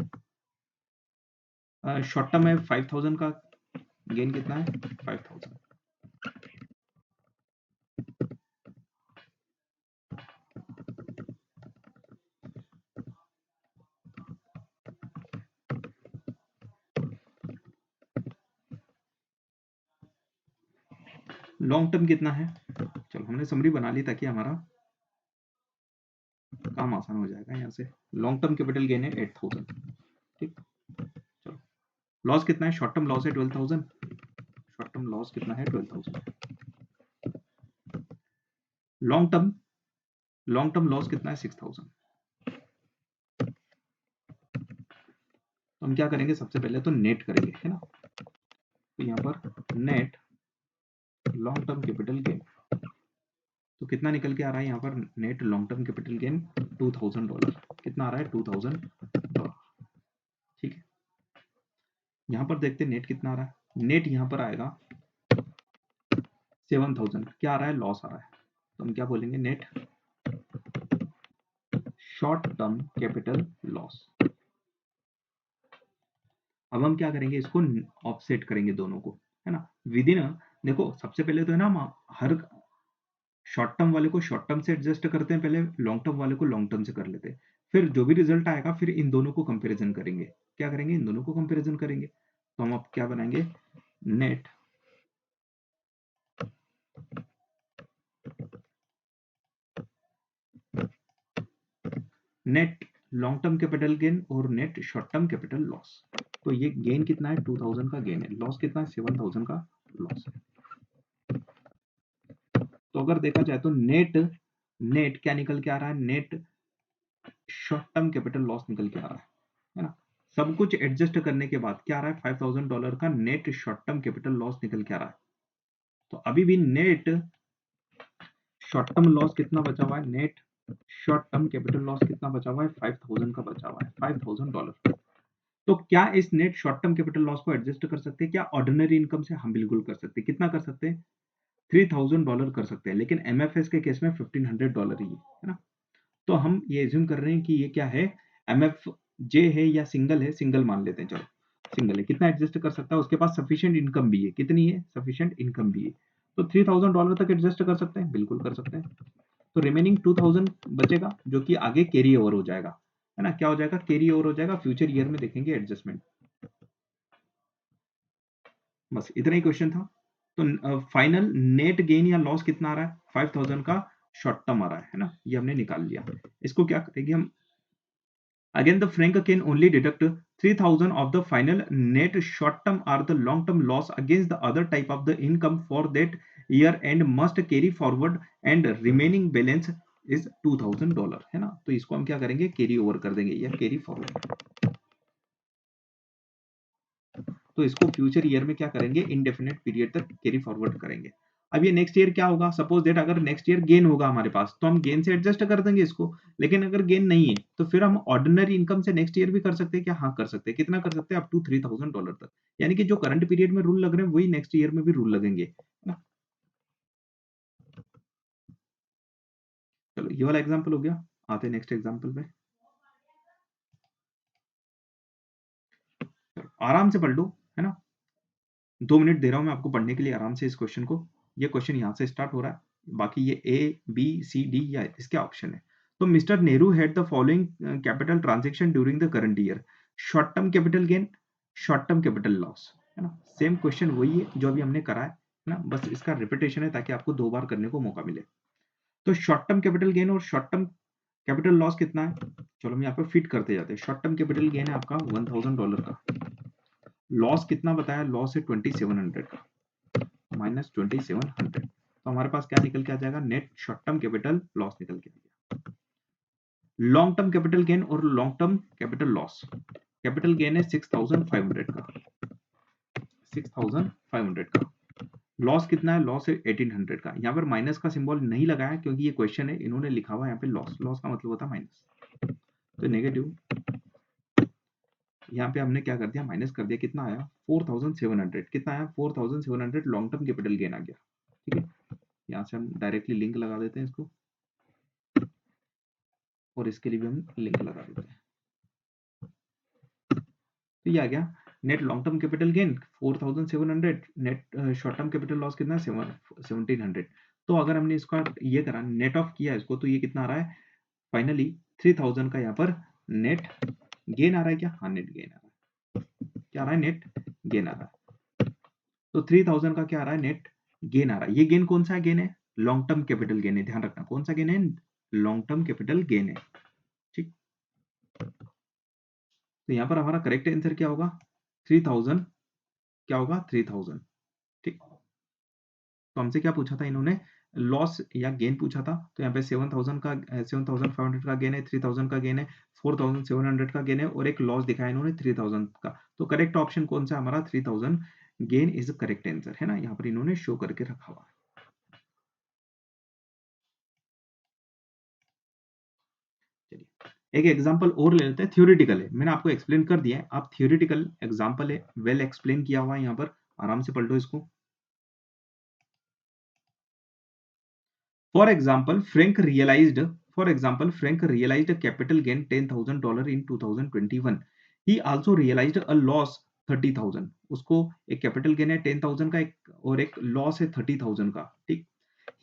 Speaker 1: शॉर्ट टर्म है 5,000 का, गेन कितना है, 5,000। लॉन्ग टर्म कितना है, चलो हमने समरी बना ली ताकि हमारा काम आसान हो जाएगा यहाँ से। लॉन्ग टर्म कैपिटल गेन है 8,000, ठीक। चलो, लॉस कितना है, शॉर्ट टर्म लॉस है 12,000, शॉर्ट टर्म लॉस कितना है 12,000। लॉन्ग टर्म लॉस कितना है 6,000। तो हम क्या करेंगे, सबसे पहले तो नेट करेंगे, है ना। तो यहाँ पर net long term capital gain, तो कितना निकल के आ रहा है यहाँ पर, net long term capital gain $2,000, कितना आ रहा है, $2,000, ठीक है। यहाँ पर देखते हैं नेट कितना आ रहा है, नेट यहाँ पर आएगा 7,000, क्या आ रहा है, लॉस आ रहा है। तो हम क्या बोलेंगे, net short term capital loss. अब हम क्या करेंगे, इसको ऑफसेट करेंगे दोनों को, है ना, विद इन। देखो सबसे पहले तो है ना, हम हर शॉर्ट टर्म वाले को शॉर्ट टर्म से एडजस्ट करते हैं, पहले लॉन्ग टर्म वाले को लॉन्ग टर्म से कर लेते हैं, फिर जो भी रिजल्ट आएगा फिर इन दोनों को कंपैरिजन करेंगे। क्या करेंगे, इन दोनों को कंपैरिजन करेंगे। तो हम अब क्या बनाएंगे, net net long term capital gain और net short term capital loss. तो ये गेन कितना है 2000 का गेन है, लॉस कितना है 7000 का लॉस है। तो अगर देखा जाए तो नेट नेट क्या निकल के आ रहा है, net short term capital loss निकल के आ रहा है ना। सब कुछ एडजस्ट करने के बाद क्या आ रहा है, $5000 का net short term capital loss निकल के आ रहा है। तो अभी भी नेट शॉर्ट टर्म लॉस कितना बचा हुआ है, net short term capital loss कितना बचा हुआ है, 5000 का बचा हुआ है, $5000। तो क्या इस net short term capital loss को एडजस्ट कर सकते हैं क्या ऑर्डिनरी इनकम से? हम बिल्कुल कर सकते हैं। कितना कर सकते हैं, $3000 कर सकते हैं, लेकिन एमएफएस के केस में $1500 ही है ना। तो हम ये एज्यूम कर रहे हैं कि ये क्या है, एमएफ जे है या सिंगल है, सिंगल मान लेते हैं, चलो सिंगल है। कितना एडजस्ट कर सकता है, उसके पास सफिशिएंट इनकम भी है, कितनी है, सफिशिएंट इनकम भी है। तो $3000 तक एडजस्ट कर सकते हैं, बिल्कुल कर सकते हैं। तो रिमेनिंग 2000 बचेगा जो कि आगे कैरी ओवर हो जाएगा, है ना। क्या हो जाएगा, कैरी ओवर हो जाएगा, फ्यूचर ईयर में देखेंगे एडजस्टमेंट। बस इतना ही क्वेश्चन था। तो फाइनल नेट गेन या लॉस कितना आ रहा है, 5000 का शॉर्ट टर्म आ रहा है ना, ये हमने निकाल लिया। इसको क्या करेंगे हम, again the frank can only deduct 3000 of the final net short term or the long term loss against the other type of the income for that year and must carry forward and remaining balance is $2000, है ना। तो इसको हम क्या करेंगे, carry over कर देंगे या कैरी फॉरवर्ड। तो इसको फ्यूचर ईयर में क्या करेंगे, इंडेफिनेट पीरियड तक कैरी फॉरवर्ड करेंगे। अब ये नेक्स्ट ईयर क्या होगा, सपोज दैट अगर नेक्स्ट ईयर गेन होगा हमारे पास तो हम गेन से एडजस्ट कर देंगे इसको, लेकिन अगर गेन नहीं है तो फिर हम ऑर्डिनरी इनकम से नेक्स्ट ईयर भी कर सकते हैं क्या, हाँ कर सकते हैं। कितना कर सकते हैं, अप टू $3000 तक। यानी कि जो करंट पीरियड में रूल लग रहे हैं वही नेक्स्ट ईयर में भी रूल लगेंगे ना। चलो ये वाला एग्जाम्पल हो गया, आते हैं नेक्स्ट एग्जाम्पल पे। आराम से पढ़ लो, है ना। 2 मिनट दे रहा हूं मैं आपको पढ़ने के लिए आराम से इस क्वेश्चन को। ये क्वेश्चन यहाँ से स्टार्ट हो रहा है, बाकी ये ए बी सी डी या इसके ऑप्शन है। तो mister Nehru had the following capital transaction during the current year, short term capital gain, short term capital loss, है ना। सेम क्वेश्चन वही है जो अभी हमने करा है ना, बस इसका रिपीटेशन है ताकि आपको 2 बार करने को मौका मिले। तो शॉर्ट टर्म कैपिटल गेन और शॉर्ट टर्म कैपिटल लॉस कितना है, चलो हम यहाँ पर फिट करते जाते हैं। शॉर्ट टर्म कैपिटल गेन है आपका $1000 का, लॉस कितना बताया, लॉस है 2700 का, -2700। तो हमारे पास क्या निकल के आ जाएगा, net short term capital loss निकल के आ गया। लॉन्ग टर्म कैपिटल गेन और long term capital loss, capital gain है 6500 का, 6500 का। लॉस कितना है, लॉस है 1800 का। यहाँ पर माइनस का सिंबल नहीं लगाया क्योंकि ये क्वेश्चन है, इन्होंने लिखा हुआ है यहाँ पे लॉस, लॉस का मतलब होता है माइनस, तो नेगेटिव। यहाँ पे हमने क्या कर दिया, माइनस कर दिया, कितना आया 4700, कितना आया 4700 लॉन्ग टर्म कैपिटल गेन आ गया। ठीक है, यहाँ से हम डायरेक्टली लिंक लगा देते हैं इसको, और इसके लिए भी हम लिंक लगा देते हैं। तो ये आ गया net long term capital gain 4700, net short term capital loss कितना है 1700। तो अगर हमने इसका ये करा, नेट ऑफ किया इसको, तो ये कितना आ रहा है फाइनली 3000 का यहाँ पर नेट गेन आ रहा है क्या, हाँ नेट गेन आ रहा है। क्या आ रहा है, नेट गेन आ रहा है। तो 3000 का क्या आ रहा है, नेट गेन आ रहा है। ये गेन कौन सा गेन है, लॉन्ग टर्म कैपिटल गेन है, ध्यान रखना कौन सा गेन है, लॉन्ग टर्म कैपिटल गेन है। ठीक, तो यहाँ पर हमारा करेक्ट आंसर क्या होगा, 3000, क्या होगा 3000। ठीक, तो हमसे क्या पूछा था इन्होंने, लॉस या गेन पूछा था। तो यहाँ पे 7000 का 7500 का गेन है, 3000 का गेन है, 4700 का गेन है, और एक लॉस दिखाया इन्होंने 3000 का। तो करेक्ट ऑप्शन कौन सा हमारा, 3000 गेन इज करेक्ट आंसर, है ना। यहाँ पर इन्होंने शो करके रखा हुआ है। चलिए एक एग्जांपल और ले लेते हैं, थ्योरेटिकल है, मैंने आपको एक्सप्लेन कर दिया है, आप थ्योरेटिकल एग्जांपल है, वेल एक्सप्लेन किया हुआ है, यहाँ पर आराम से पढ़ लो इसको। For example, Frank realized a capital gain $10,000 in 2021. He also realized a loss 30,000. उसको एक कैपिटल गेन है 10,000 का, एक और एक लॉस है 30,000 का। ठीक,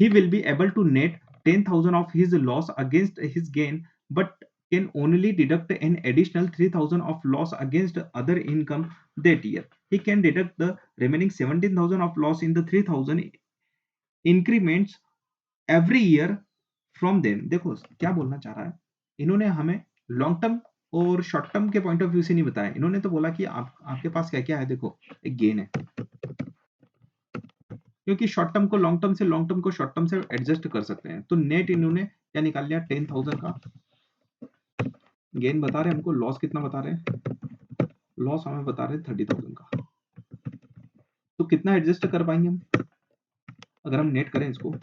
Speaker 1: he will be able to net 10,000 of his loss against his gain, but can only deduct an additional 3,000 of loss against other income that year. He can deduct the remaining 17,000 of loss in the 3,000 increments every year from them. देखो क्या बोलना चाह रहा है, इन्होंने हमें long term और short term के पॉइंट ऑफ व्यू से नहीं बताया इन्होंने, तो बोला कि आपके पास क्या क्या है, देखो एक गेन है, क्योंकि शॉर्ट टर्म को लॉन्ग टर्म से, लॉन्ग टर्म को शॉर्ट टर्म से एडजस्ट कर सकते हैं। तो नेट इन्होंने क्या निकाल लिया, 10,000 का गेन बता रहे हैं हमको, लॉस कितना बता रहे हैं, लॉस हमें बता रहे हैं 30,000 का। तो कितना एडजस्ट कर पाएंगे हम, अगर हम नेट करें इसको,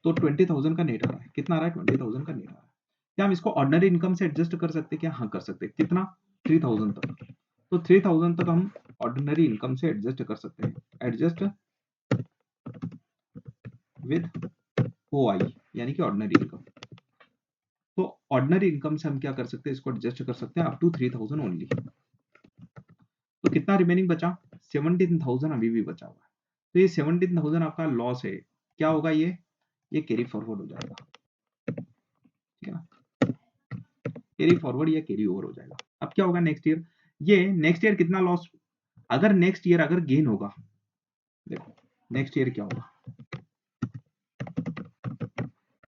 Speaker 1: तो 20,000 का नेट आ रहा है, कितना आ रहा है, 20,000 का नेट आ रहा है। क्या हम इसको ऑर्डिनरी इनकम से एडजस्ट कर सकते हैं क्या, हाँ कर सकते हैं, कितना, 3,000 तक। तो 3,000 तक हम ऑर्डिनरी इनकम से एडजस्ट कर सकते हैं, एडजस्ट विद ओ आई, यानी कि ऑर्डिनरी इनकम। तो ऑर्डिनरी इनकम से हम क्या कर सकते हैं, इसको एडजस्ट कर सकते हैं अप टू 3,000 ओनली। तो कितना रिमेनिंग बचा, 17,000 अभी भी बचा हुआ है। तो ये 17,000 आपका लॉस है, क्या होगा, ये कैरी फॉरवर्ड हो जाएगा, ठीक है ना, कैरी फॉरवर्ड या कैरी ओवर हो जाएगा। अब क्या होगा नेक्स्ट ईयर, ये नेक्स्ट ईयर कितना लॉस, अगर नेक्स्ट ईयर अगर गेन होगा, देखो नेक्स्ट ईयर क्या होगा,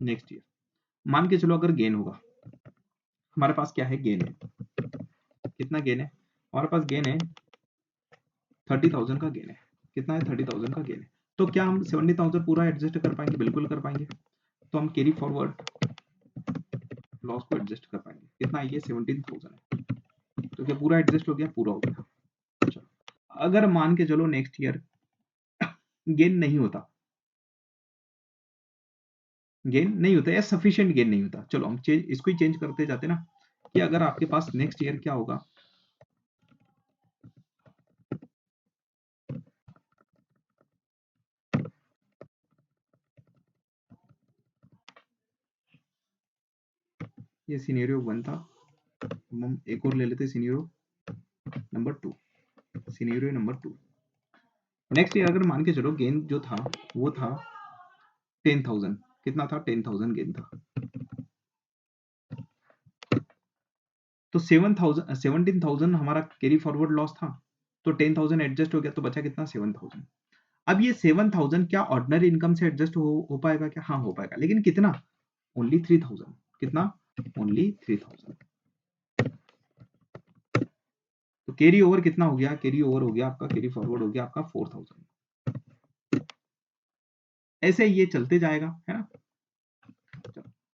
Speaker 1: नेक्स्ट ईयर मान के चलो अगर गेन होगा, हमारे पास क्या है, गेन है, कितना गेन है, हमारे पास गेन है 30,000 का गेन है, कितना है, 30,000 का गेन है। तो क्या हम 70,000 पूरा एडजस्ट कर पाएंगे, बिल्कुल कर पाएंगे। तो हम कैरी फॉरवर्ड लॉस को एडजस्ट कर पाएंगे, कितना है, ये 17,000 है। तो क्या पूरा एडजस्ट हो गया, पूरा हो गया। चलो अगर मान के चलो नेक्स्ट ईयर गेन नहीं होता, गेन नहीं होता या सफिशिएंट गेन नहीं होता, चलो हम चेंज, इसको ही चेंज करते जाते ना, कि अगर आपके पास नेक्स्ट ईयर क्या होगा, ये सिनेरियो 1 था, हम एक और ले लेते scenario number 2, scenario number 2। Next year अगर मान के चलो गेन जो था वो था 10,000, कितना था, 10,000 गेन था। तो 17,000 हमारा कैरी फॉरवर्ड लॉस था, तो 10,000 एडजस्ट हो गया, तो बचा कितना, 7,000। अब ये 7,000 क्या ऑर्डिनरी इनकम से एडजस्ट हो पाएगा क्या, हाँ हो पाएगा, लेकिन कितना, ओनली 3,000, कितना, ओनली 3,000। तो कैरी ओवर कितना हो गया, कैरी ओवर हो गया आपका, कैरी फॉरवर्ड हो गया आपका 4,000। ऐसे ये चलते जाएगा, है ना।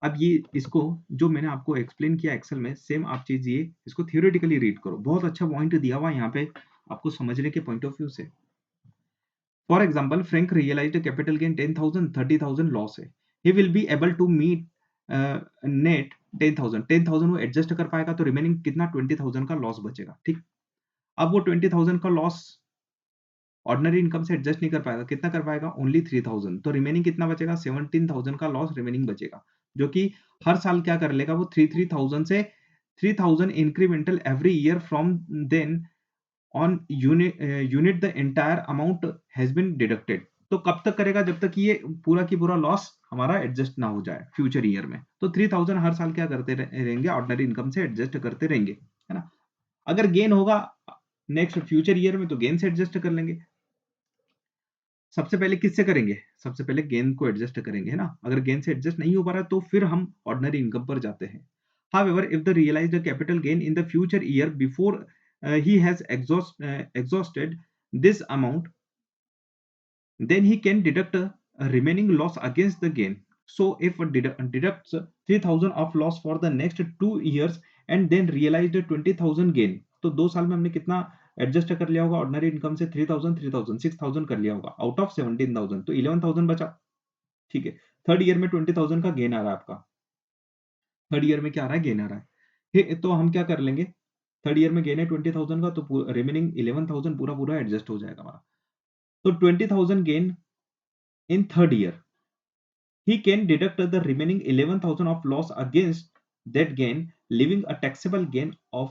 Speaker 1: अब ये इसको जो मैंने आपको एक्सप्लेन किया एक्सेल में, सेम आप चीज ये इसको थियोरेटिकली रीड करो, बहुत अच्छा पॉइंट दिया हुआ है यहाँ पे आपको समझने के पॉइंट ऑफ व्यू से। For example Frank realized capital gain 10,000, 30,000 loss है, he will be able to meet net 10,000, 10,000 वो एडजस्ट कर पाएगा, तो रिमेनिंग कितना, 20,000 का लॉस बचेगा, ठीक। अब वो 20,000 का लॉस ऑर्डिनरी इनकम से एडजस्ट नहीं कर पाएगा, कितना कर पाएगा, ओनली 3,000। तो रिमेनिंग कितना बचेगा, 17,000 का लॉस रिमेनिंग बचेगा, जो कि हर साल क्या कर लेगा वो, 3,000 से 3,000 incremental every year from then on until the entire amount has been deducted. तो कब तक करेगा, जब तक ये पूरा की पूरा लॉस हमारा एडजस्ट ना हो जाए फ्यूचर ईयर में। तो 3,000 हर साल क्या करते रहेंगे, ऑर्डिनरी इनकम से एडजस्ट करते रहेंगे, है ना। अगर गेन होगा नेक्स्ट फ्यूचर ईयर में, तो गेन से एडजस्ट कर लेंगे। सबसे पहले किससे करेंगे, सबसे पहले गेन को एडजस्ट करेंगे, है ना। अगर गेन से एडजस्ट नहीं हो पा रहा तो फिर हम ऑर्डिनरी इनकम पर जाते हैं। However, if the realized capital gain in the future year before he has exhausted this amount, then he can deduct a remaining loss against the gain. So if deducts 3,000 of loss for the next 2 years and then realized 20,000 gain, तो 2 साल में हमने कितना adjust कर लिया होगा ordinary income से, 3,000 3,000 6,000 कर लिया होगा आउट ऑफ 17,000, तो 11,000 बचा, ठीक है। थर्ड ईयर में 20,000 का गेन आ रहा है आपका, थर्ड ईयर में क्या आ रहा है, गेन आ रहा है। तो हम क्या कर लेंगे, थर्ड ईयर में गेन है 20,000 का, तो रिमेनिंग 11,000 पूरा पूरा एडजस्ट हो जाएगा हमारा। तो 20,000 gain in third year, he can deduct the remaining 11,000 of loss against that gain, leaving a taxable gain of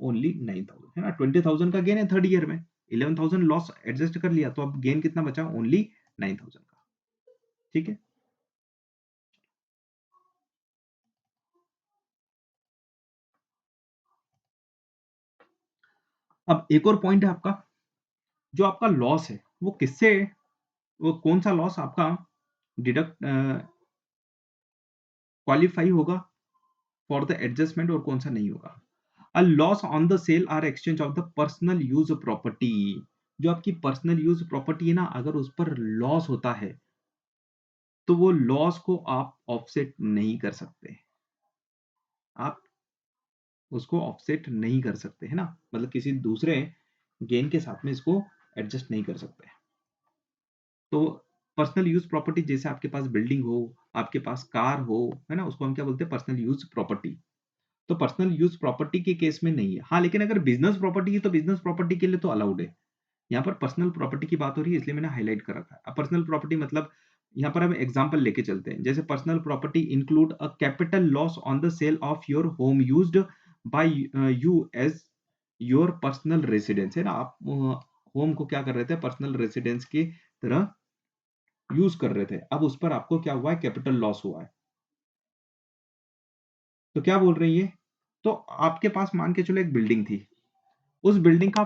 Speaker 1: only 9,000, है ना। 20,000 का गेन है थर्ड ईयर में, 11,000 लॉस एडजस्ट कर लिया, तो अब गेन कितना बचा, ओनली 9,000 का, ठीक है। अब एक और पॉइंट है आपका, जो आपका लॉस है वो किससे, वो कौन सा लॉस आपका डिडक्ट क्वालिफाई होगा, फॉर द एडजस्टमेंट और कौन सा नहीं होगा। A loss on the sale or exchange of the personal use property. जो आपकी पर्सनल यूज प्रॉपर्टी है ना, अगर उस पर लॉस होता है तो वो लॉस को आप ऑफसेट नहीं कर सकते। आप उसको ऑफसेट नहीं कर सकते, है ना? मतलब किसी दूसरे गेन के साथ में इसको एडजस्ट नहीं कर सकते। तो पर्सनल यूज प्रॉपर्टी जैसे आपके पास बिल्डिंग हो, आपके पास कार हो, है ना? उसको हम क्या बोलते हैं? Personal use property. तो पर्सनल यूज प्रॉपर्टी के केस में नहीं है। हाँ, लेकिन अगर बिजनेस प्रॉपर्टी है तो बिजनेस प्रॉपर्टी के लिए तो अलाउड है। यहाँ पर पर्सनल प्रॉपर्टी की बात हो रही है, इसलिए मैंने हाइलाइट कर रखा है। अब पर्सनल प्रॉपर्टी मतलब यहाँ पर हम एग्जांपल लेके चलते हैं। जैसे personal property include a capital loss on the sale of your home used by you as your personal residence, है ना? आप होम को क्या कर रहे थे? पर्सनल रेसिडेंस की तरह यूज कर रहे थे। अब उस पर आपको क्या हुआ है? कैपिटल लॉस हुआ है। तो क्या बोल रही है? तो आपके पास मान के चलो एक बिल्डिंग थी। उस बिल्डिंग का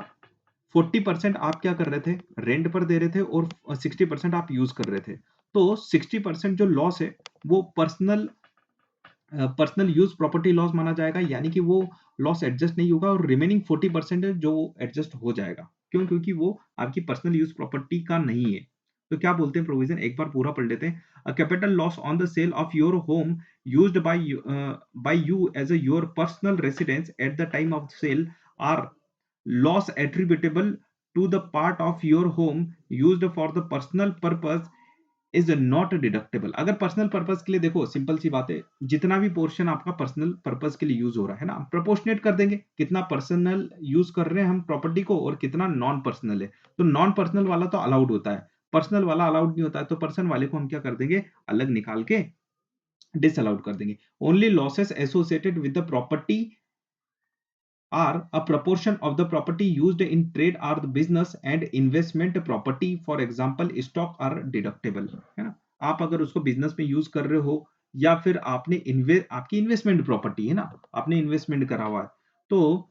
Speaker 1: 40% आप क्या कर रहे थे? रेंट पर दे रहे थे और 60% आप यूज कर रहे थे। तो 60% जो लॉस है वो पर्सनल यूज प्रॉपर्टी लॉस माना जाएगा, यानी कि वो लॉस एडजस्ट नहीं होगा और रिमेनिंग 40% है जो एडजस्ट हो जाएगा। क्यों? क्योंकि वो आपकी पर्सनल यूज प्रॉपर्टी का नहीं है। तो क्या बोलते हैं प्रोविजन? एक बार पूरा पढ़ लेते हैं। A capital loss on the sale of your home used by you as uh your personal residence at the time of sale or loss attributable to the part of your home used for the personal purpose is not deductible। अगर personal purpose के लिए, देखो simple सी बात है, जितना भी portion आपका personal purpose के लिए यूज हो रहा है ना, प्रोपोर्शनेट कर देंगे। कितना पर्सनल यूज कर रहे हैं हम प्रॉपर्टी को और कितना नॉन पर्सनल है। तो नॉन पर्सनल वाला तो अलाउड होता है, पर्सनल वाला अलाउड नहीं होता है। तो पर्सन वाले को हम क्या कर देंगे? अलग निकाल के डिसअलाउड कर देंगे। Only losses associated with the property are a proportion of the property used in trade or the business and investment property, for example stock are deductible, है ना? आप अगर उसको बिजनेस में यूज कर रहे हो या फिर आपकी इन्वेस्टमेंट प्रॉपर्टी है ना, आपने इन्वेस्टमेंट करा हुआ है, तो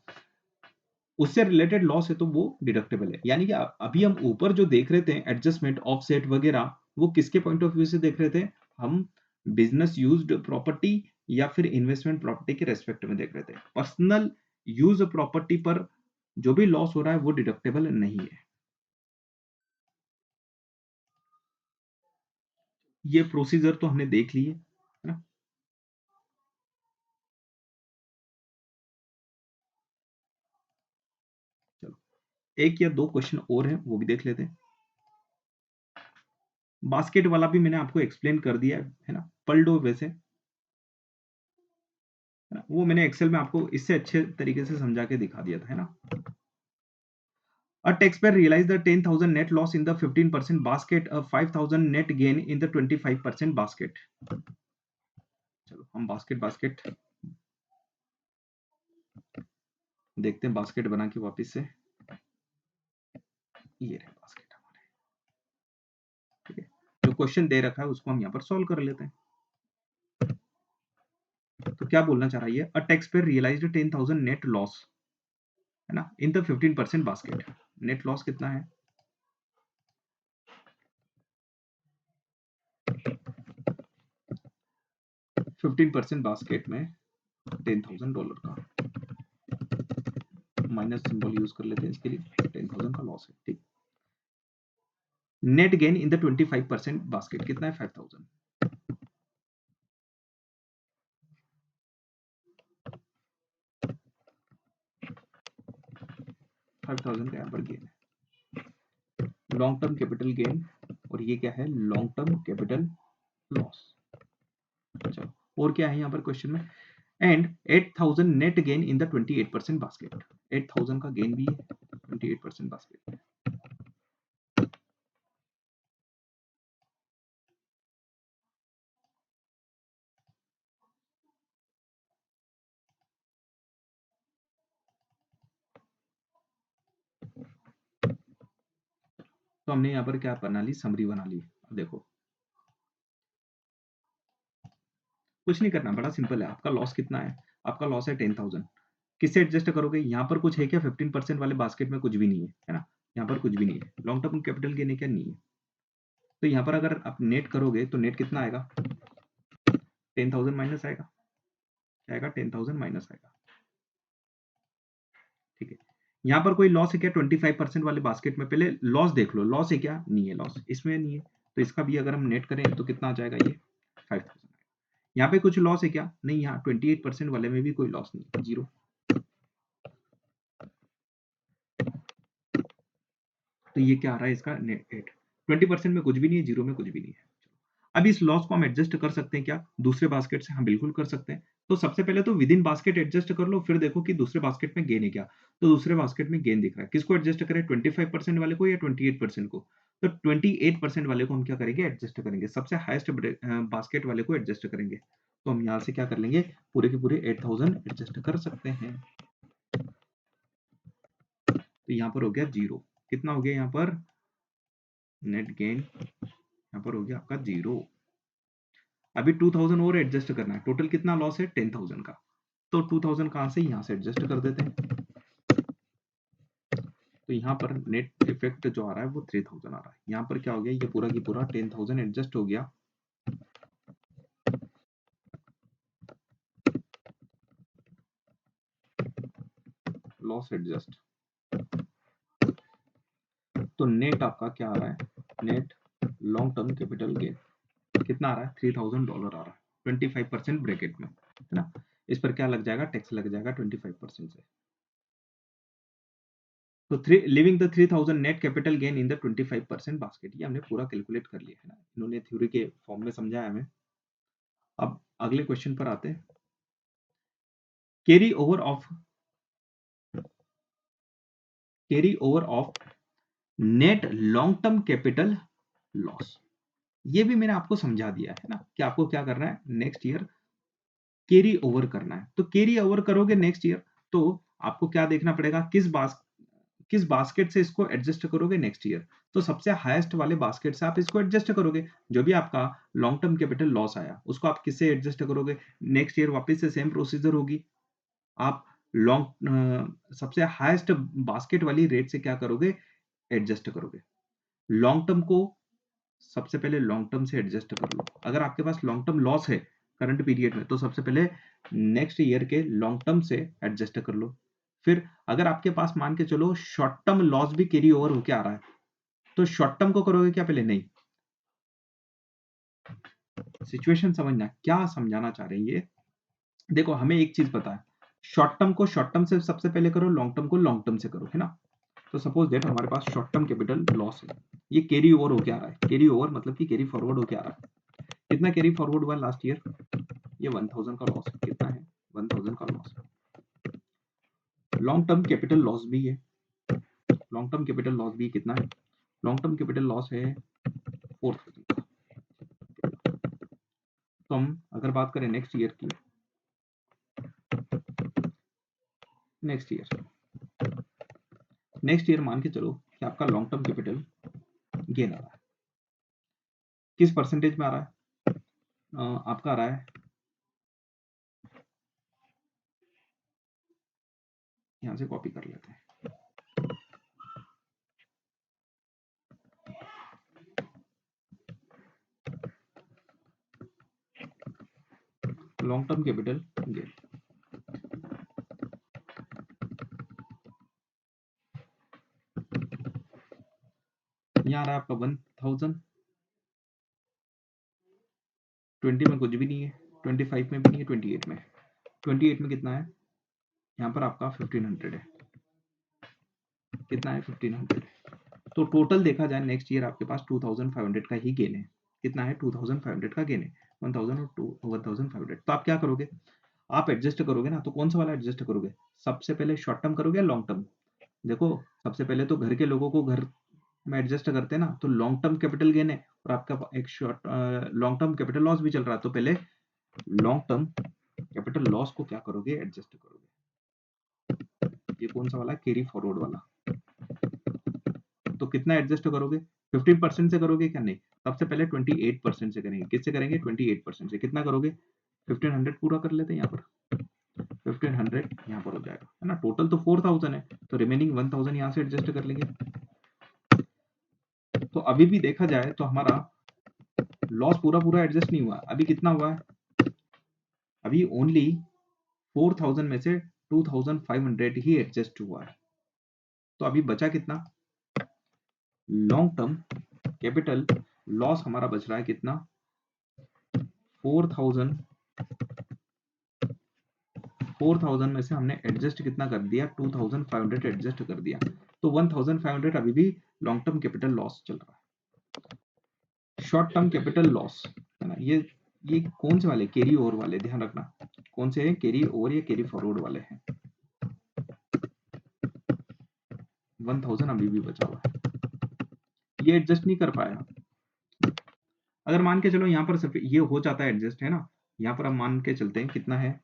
Speaker 1: उससे रिलेटेड लॉस है तो वो डिडक्टेबल है। यानी कि अभी हम ऊपर जो देख रहे थे एडजस्टमेंट ऑफसेट वगैरह, वो किसके पॉइंट ऑफ व्यू से देख रहे थे? हम बिजनेस यूज्ड प्रॉपर्टी या फिर इन्वेस्टमेंट प्रॉपर्टी के रेस्पेक्ट में देख रहे थे। पर्सनल यूज प्रॉपर्टी पर जो भी लॉस हो रहा है वो डिडक्टेबल नहीं है। ये प्रोसीजर तो हमने देख ली है ना? चलो एक या दो क्वेश्चन और हैं, वो भी देख लेते हैं। बास्केट वाला भी मैंने आपको एक्सप्लेन कर दिया है ना, पढ़ लो वैसे, है ना? वो मैंने एक्सेल में आपको इससे अच्छे तरीके से समझा के दिखा दिया था, है ना? A taxpayer realized the 10,000 net loss in the 15% basket, a 5,000 net gain in the 25% basket। चलो हम बास्केट बास्केट देखते हैं, बास्केट बना के वापस से। ये रहे बास्केट हमारे, ठीक है? जो क्वेश्चन दे रखा है उसको हम यहाँ पर सॉल्व कर लेते हैं। तो क्या बोलना चाह रहा है ये? A taxpayer realised 10,000 net loss, है ना, in the 15% basket. Net loss कितना है? 15% बास्केट में $10,000 का माइनस सिंबल यूज कर लेते हैं इसके लिए। 10,000 का लॉस है, ठीक। Net gain in the 25% basket कितना है? 5,000। 5,000 का यहाँ पर गेन है, लॉन्ग टर्म कैपिटल गेन। और ये क्या है? Long term capital loss. चलो और क्या है यहाँ पर क्वेश्चन में? And 8,000 net gain in the 28% basket. 8,000 का गेन भी है 28% बास्केट। तो हमने यहाँ पर क्या बना ली? समरी बना ली। अब देखो कुछ नहीं करना, बड़ा सिंपल है। आपका लॉस कितना है? आपका लॉस है 10,000। किससे एडजस्ट करोगे? यहाँ पर कुछ है क्या? 15% वाले बास्केट में कुछ भी नहीं है ना? यहाँ पर कुछ भी नहीं है। लॉन्ग टर्म कैपिटल गेन है क्या? नहीं है। तो यहाँ पर अगर आप नेट करोगे तो नेट कितना आएगा? 10,000 माइनस आएगा, क्या आएगा 10,000 माइनस आएगा। ठीक है, यहाँ पर कोई लॉस है क्या 25% वाले बास्केट में? पहले लॉस देख लो, लॉस है क्या? नहीं है लॉस, इसमें नहीं है, तो इसका भी अगर हम नेट करें तो कितना आ जाएगा ये 5,000। यहाँ पे कुछ लॉस है क्या? नहीं, यहाँ 28% वाले में भी कोई लॉस नहीं, जीरो। तो ये क्या आ रहा है इसका नेट? 20% में कुछ भी नहीं है, जीरो में कुछ भी नहीं है। अब इस लॉस को हम एडजस्ट कर सकते हैं क्या दूसरे बास्केट से? हाँ बिल्कुल कर सकते हैं। तो सबसे पहले तो विद इन बास्केट एडजस्ट कर लो, फिर देखो कि दूसरे बास्केट में गेन है क्या। तो दूसरे बास्केट में गेन दिख रहा है, किसको एडजस्ट करें? 25% वाले को या 28% को? तो 28% वाले को हम क्या करेंगे? एडजस्ट करेंगे, सबसे हाईएस्ट बास्केट वाले को एडजस्ट करेंगे। तो हम यहाँ से क्या कर लेंगे? पूरे के पूरे 8,000 एडजस्ट कर सकते हैं। तो यहाँ पर हो गया जीरो। कितना हो गया यहाँ पर नेट गेन? यहाँ पर हो गया आपका जीरो। अभी 2000 और एडजस्ट करना है, टोटल कितना लॉस है? 10,000 का। तो 2000 कहां से? यहां से एडजस्ट कर देते हैं। तो यहाँ पर नेट इफेक्ट जो आ रहा है वो 3000 आ रहा है। यहाँ पर क्या हो गया? ये पूरा की पूरा 10,000 एडजस्ट हो गया। लॉस एडजस्ट, तो नेट आपका क्या आ रहा है? Net long term capital gain कितना आ रहा है? $3,000 आ रहा है, 25% ब्रैकेट में, है ना। इस पर क्या लग जाएगा? टैक्स लग जाएगा 25% से। तो living the 3000 net capital gain in the 25% basket, ये हमने पूरा कैलकुलेट कर लिया है ना, इन्होंने थ्योरी के फॉर्म में समझाया हमें। अब अगले क्वेश्चन पर आते हैं। Carry over of net long term capital loss, ये भी मैंने आपको समझा दिया है ना कि आपको क्या करना है? नेक्स्ट ईयर कैरी ओवर करना है। तो कैरी ओवर करोगे नेक्स्ट ईयर, तो आपको क्या देखना पड़ेगा? किस बास्केट से इसको एडजस्ट करोगे नेक्स्ट ईयर? तो सबसे हाईएस्ट वाले बास्केट से आप इसको एडजस्ट करोगे। जो भी आपका लॉन्ग टर्म कैपिटल लॉस आया उसको आप किससे एडजस्ट करोगे? नेक्स्ट ईयर वापस से सेम प्रोसीजर होगी। आप सबसे हाईएस्ट बास्केट वाली रेट से क्या करोगे? एडजस्ट करोगे। लॉन्ग टर्म को सबसे पहले लॉन्ग टर्म से एडजस्ट कर लो। अगर आपके पास लॉन्ग टर्म लॉस है करंट पीरियड में, तो सबसे पहले नेक्स्ट ईयर के लॉन्ग टर्म से एडजस्ट कर लो। फिर अगर आपके पास मान के चलो शॉर्ट टर्म लॉस भी कैरी ओवर होके आ रहा है, तो शॉर्ट टर्म को करोगे क्या पहले? नहीं। सिचुएशन समझना, क्या समझाना चाह रहे हैं ये। देखो हमें एक चीज पता है, शॉर्ट टर्म को शॉर्ट टर्म से सबसे पहले करो, लॉन्ग टर्म को लॉन्ग टर्म से करो, है ना। तो सपोज दैट हमारे पास शॉर्ट टर्म कैपिटल लॉस है, ये कैरी ओवर होके आ रहा है। कैरी ओवर मतलब कि कैरी फॉरवर्ड होके आ रहा है। कितना कैरी फॉरवर्ड हुआ लास्ट ईयर? ये 1000 का लॉस है। कितना है? 1000 का loss. Long term capital loss भी है। लॉन्ग टर्म कैपिटल लॉस भी कितना है? लॉन्ग टर्म कैपिटल लॉस है 4000 का। तो हम अगर बात करें नेक्स्ट ईयर की, नेक्स्ट ईयर मान के चलो कि आपका लॉन्ग टर्म कैपिटल गेन आ रहा है। किस परसेंटेज में आ रहा है? आपका आ रहा है, यहां से कॉपी कर लेते हैं। लॉन्ग टर्म कैपिटल गेन यहाँ आ रहा है आपका 1000। 20 में कुछ भी नहीं है, 25 में भी नहीं है, 28 में। 28 में कितना है? यहाँ पर आपका 1500 है। कितना है? 1500। तो टोटल देखा जाए नेक्स्ट ईयर आपके पास 2500 का ही गेन है। कितना है? 2500 का गेन है। 1000 और 1500। तो आप क्या करोगे? आप एडजस्ट करोगे ना, तो कौन सा वाला एडजस्ट करोगे? सबसे पहले शॉर्ट टर्म करोगे या लॉन्ग टर्म? देखो सबसे पहले तो घर के लोगों को घर में एडजस्ट करते हैं ना, तो लॉन्ग टर्म कैपिटल गेन है और आपका एक short long term capital loss भी चल रहा है। तो पहले लॉन्ग टर्म कैपिटल लॉस को क्या करोगे? एडजस्ट करोगे। ये कौन सा वाला? कैरी फॉरवर्ड वाला। तो कितना एडजस्ट करोगे? 15% से करोगे क्या? नहीं, सबसे पहले 28% से करेंगे। किससे करेंगे? 28% से। कितना करोगे? 1500 पूरा कर लेते हैं यहाँ पर। 1500 यहाँ पर हो जाएगा, है ना। टोटल तो 4000 है, तो रिमेनिंग 1000 यहाँ से एडजस्ट कर लेंगे। तो अभी भी देखा जाए तो हमारा लॉस पूरा पूरा एडजस्ट नहीं हुआ। अभी कितना हुआ है? अभी ओनली 4000 में से 2500 ही एडजस्ट हुआ है। तो अभी बचा कितना? लॉन्ग टर्म कैपिटल लॉस हमारा बच रहा है कितना? 4000 में से हमने एडजस्ट कितना कर दिया? 2500 एडजस्ट कर दिया, तो 1500 अभी भी लॉन्ग टर्म कैपिटल लॉस चल रहा है। शॉर्ट टर्म कैपिटल लॉस है ना, ये कौन से वाले? कैरी ओवर वाले, ध्यान रखना कौन से हैं, कैरी ओवर या कैरी फॉरवर्ड वाले हैं। 1000 अभी भी बचा हुआ है, ये एडजस्ट नहीं कर पाया। अगर मान के चलो यहाँ पर सिर्फ ये हो जाता है एडजस्ट, है ना, यहाँ पर हम मान के चलते हैं कितना है?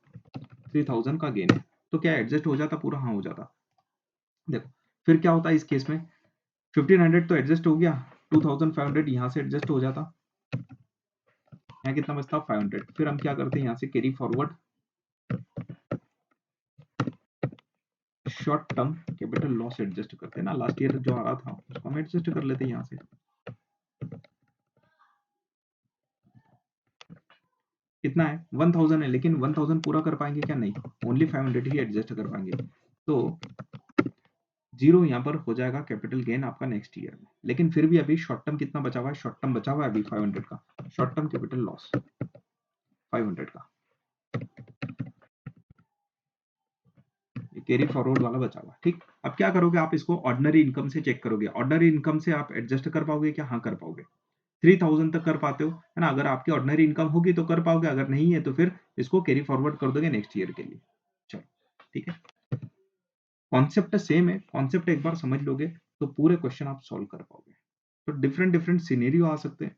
Speaker 1: 3000 का गेन है, तो क्या एडजस्ट हो जाता पूरा? हाँ हो जाता। देखो फिर क्या होता है इस केस में, 1500 तो एडजस्ट हो गया, 2500 यहाँ से एडजस्ट हो जाता, यहाँ कितना बचता? 500। फिर हम क्या करते हैं, यहाँ से carry forward short term capital loss adjust करते हैं ना, लास्ट ईयर जो आ रहा था उसको हम एडजस्ट कर लेते हैं यहाँ से। कितना है? 1000 है, लेकिन 1000 पूरा कर पाएंगे क्या? नहीं, ओनली 500 ही एडजस्ट कर पाएंगे, तो जीरो यहाँ पर हो जाएगा कैपिटल गेन आपका नेक्स्ट ईयर में। लेकिन फिर भी अभी शॉर्ट टर्म कितना बचा हुआ है? शॉर्ट टर्म बचा हुआ है अभी 500 का, शॉर्ट टर्म कैपिटल लॉस 500 का, कैरी फॉरवर्ड वाला बचा हुआ। ठीक, अब क्या करोगे आप? इसको ऑर्डिनरी इनकम से चेक करोगे। ऑर्डिनरी इनकम से आप एडजस्ट कर पाओगे क्या? हाँ कर पाओगे, 3000 तक कर पाते हो, है ना। अगर आपकी ऑर्डिनरी इनकम होगी तो कर पाओगे, अगर नहीं है तो फिर इसको कैरी फॉरवर्ड कर दोगे नेक्स्ट ईयर के लिए। चलो ठीक है, कॉन्सेप्ट सेम है, कॉन्सेप्ट एक बार समझ लोगे तो पूरे क्वेश्चन आप सॉल्व कर पाओगे। तो डिफरेंट डिफरेंट सिनेरियो आ सकते हैं।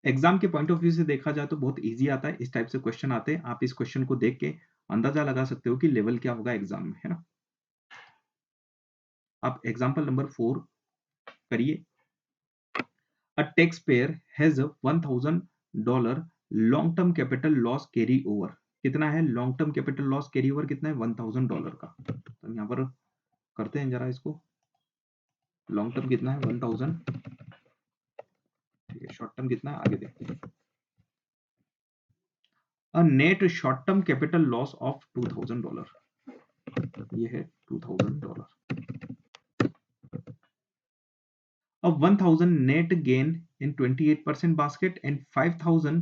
Speaker 1: एग्जाम के पॉइंट ऑफ व्यू से देखा जाए तो बहुत इजी आता है, इस टाइप से क्वेश्चन आते हैं। आप इस क्वेश्चन को देख के अंदाजा लगा सकते हो कि लेवल क्या होगा एग्जाम में, है ना। आप एग्जाम्पल नंबर 4 करिए। A tax payer has $1000 long term capital loss carry over. कितना है long term capital loss carry over? कितना है? $1000 का। तो यहाँ पर करते हैं जरा इसको, लॉन्ग टर्म कितना है? 1000, ठीक है। शॉर्ट टर्म कितना है आगे देखते हैं। A net short term capital loss of $2000, ये है $2000। Of 1000 net gain in 28% basket and 5000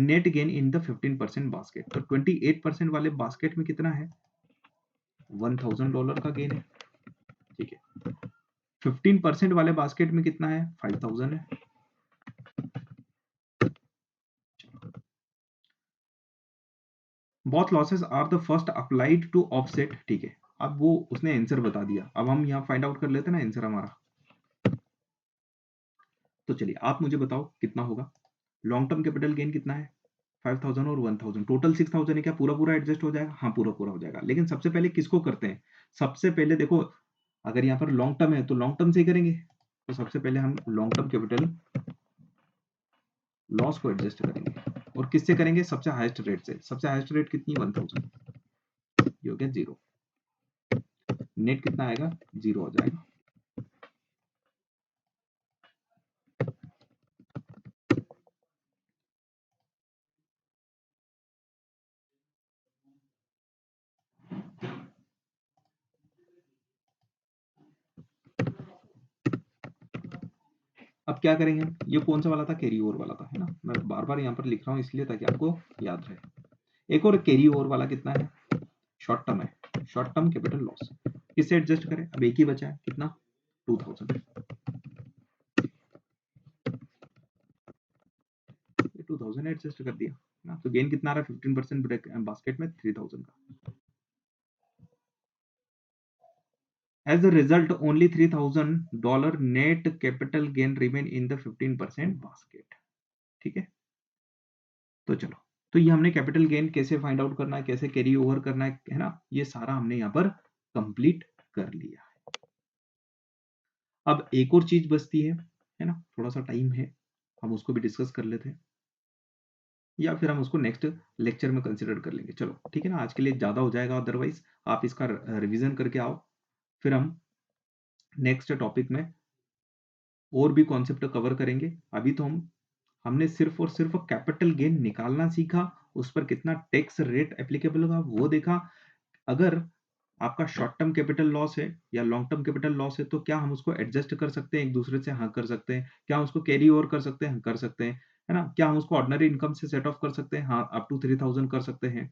Speaker 1: net gain in the 15% basket। तो 28% वाले बास्केट में कितना है? $1000 का गेन है, ठीक है। 15% वाले बास्केट में कितना है? 5000 है। Both losses are the first applied to offset, ठीक है। अब वो उसने आंसर बता दिया, अब हम यहाँ फाइंड आउट कर लेते हैं ना आंसर हमारा। तो चलिए आप मुझे बताओ कितना होगा। लॉन्ग टर्म कैपिटल गेन कितना है? 5000 और 1000, टोटल 6000 है। क्या पूरा पूरा एडजस्ट हो जाएगा? हाँ पूरा पूरा हो जाएगा। लेकिन सबसे पहले किसको करते हैं? सबसे पहले देखो, अगर यहाँ पर लॉन्ग टर्म है तो लॉन्ग टर्म से ही करेंगे। तो सबसे पहले हम लॉन्ग टर्म कैपिटल लॉस को एडजस्ट करेंगे, और किससे करेंगे? सबसे हाईएस्ट रेट से। सबसे हाईएस्ट रेट कितनी? 1000, ये हो गया जीरो। नेट कितना आएगा? जीरो हो जाएगा। अब क्या करेंगे? ये कौन सा वाला था? कैरी ओवर वाला था, है ना। मैं बार बार यहाँ पर लिख रहा हूँ इसलिए ताकि आपको याद रहे। एक और कैरी ओवर वाला कितना है? शॉर्ट टर्म है, शॉर्ट टर्म कैपिटल लॉस। किससे एडजस्ट करें? अब एक ही बचा है, कितना? 2000। 2000 एडजस्ट कर दिया ना, तो गेन कितना आ रहा है? 15% ब्रेक बास्केट में 3000 का। As a result only $3000 net capital gain remain in the 15% basket, ठीक है। तो चलो, तो ये हमने कैपिटल गेन कैसे फाइंड आउट करना है, कैसे कैरी ओवर करना है ना, ये सारा हमने यहाँ पर कंप्लीट कर लिया है। अब एक और चीज बचती है ना, थोड़ा सा टाइम है, हम उसको भी डिस्कस कर लेते हैं, या फिर हम उसको नेक्स्ट लेक्चर में कंसिडर कर लेंगे। चलो ठीक है ना, आज के लिए ज़्यादा हो जाएगा, अदरवाइज आप इसका रिवीजन करके आओ, फिर हम नेक्स्ट टॉपिक में और भी कॉन्सेप्ट कवर करेंगे। अभी तो हमने सिर्फ और सिर्फ कैपिटल गेन निकालना सीखा उस पर कितना टैक्स रेट एप्लीकेबल होगा वो देखा। अगर आपका शॉर्ट टर्म कैपिटल लॉस है या लॉन्ग टर्म कैपिटल लॉस है, तो क्या हम उसको एडजस्ट कर सकते हैं एक दूसरे से? हाँ, कर सकते हैं। क्या हम उसको कैरी ओवर कर सकते हैं? हाँ, कर सकते हैं। है ना? क्या हम उसको ऑर्डिनरी इनकम से सेट ऑफ कर सकते हैं? हाँ, अप टू 3000 कर सकते हैं।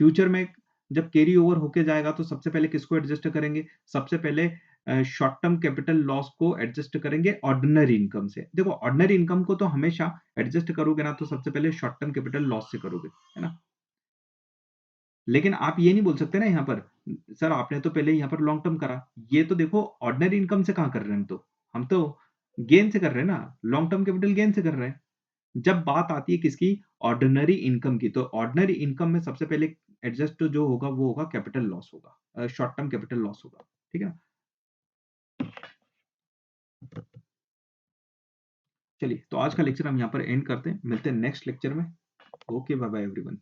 Speaker 1: फ्यूचर में जब कैरी ओवर होके जाएगा तो सबसे पहले किसको एडजस्ट करेंगे? सबसे पहले शॉर्ट टर्म कैपिटल लॉस को एडजस्ट करेंगे ऑर्डिनरी इनकम से। देखो, ऑर्डिनरी इनकम को तो हमेशा एडजस्ट करोगे ना, तो सबसे पहले शॉर्ट टर्म कैपिटल लॉस से करोगे, है ना? लेकिन आप ये नहीं बोल सकते ना यहाँ पर, सर आपने तो पहले यहाँ पर लॉन्ग टर्म करा। ये तो देखो ऑर्डिनरी इनकम से कहाँ कर रहे हैं हम तो। हम तो गेन से कर रहे हैं ना, लॉन्ग टर्म कैपिटल गेन से कर रहे हैं। जब बात आती है किसकी? ऑर्डिनरी इनकम की, तो ऑर्डिनरी इनकम में सबसे पहले एडजस्ट जो होगा वो होगा कैपिटल लॉस होगा, शॉर्ट टर्म कैपिटल लॉस होगा। ठीक है ना? चलिए, तो आज का लेक्चर हम यहाँ पर एंड करते हैं। मिलते हैं नेक्स्ट लेक्चर में। Okay, bye bye everyone.